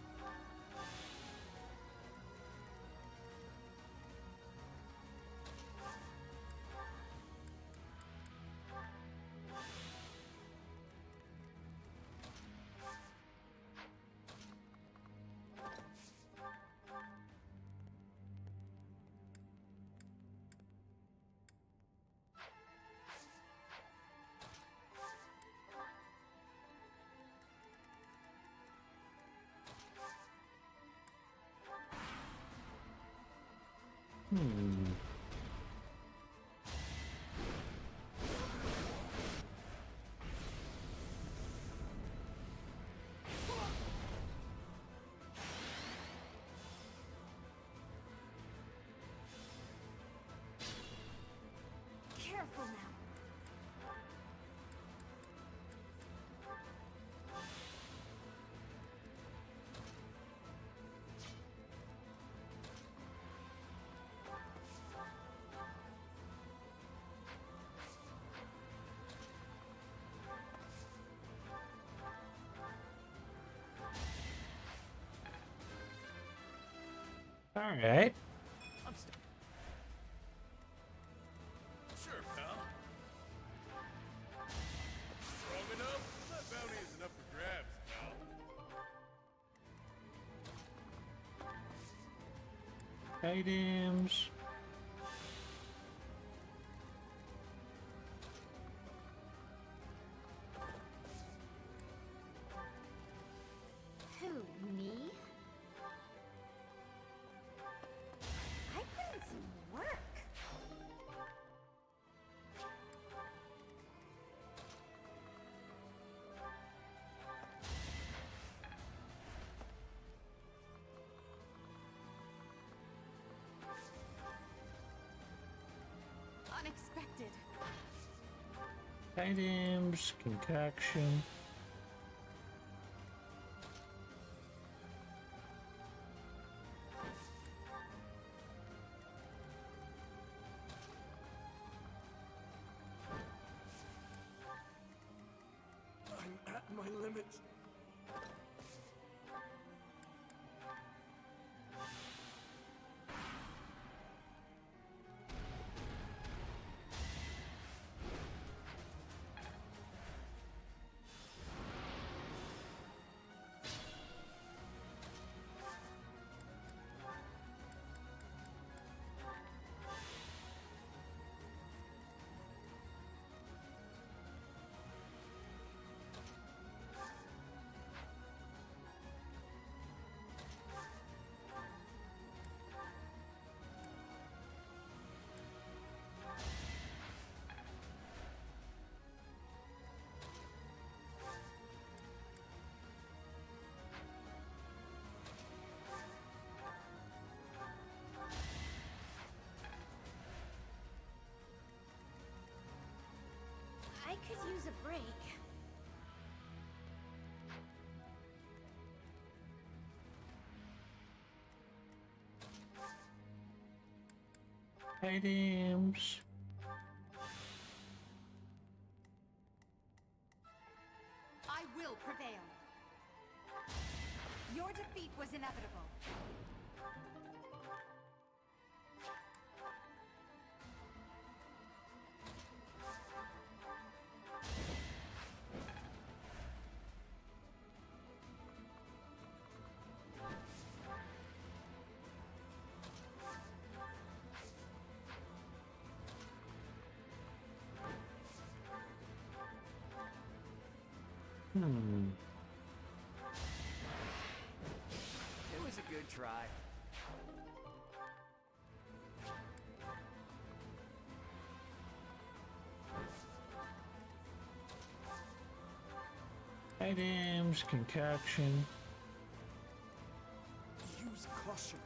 Careful now. All right. Sure, pal. Strong enough? That bounty isn't up for grabs, pal. Items. Who, me? I put in some work. Unexpected. Items. Concoction. I'm at my limit. I could use a break. Items. prevail. Your defeat was inevitable. It was a good try. Items, concoction. Use caution.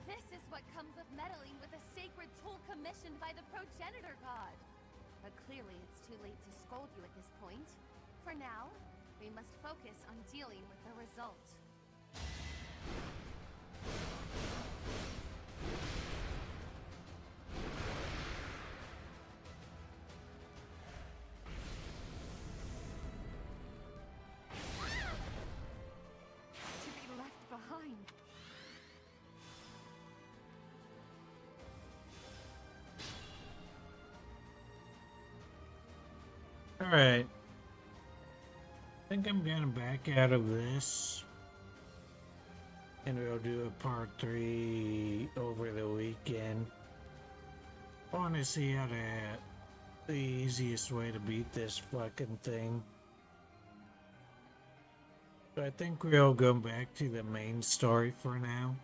This is what comes of meddling with a sacred tool commissioned by the progenitor god. But clearly it's too late to scold you at this point. For now, we must focus on dealing with the result. To be left behind. Alright. I think I'm gonna back out of this. And we'll do a part 3 over the weekend. I want to see how the easiest way to beat this fucking thing. So I think we'll go back to the main story for now.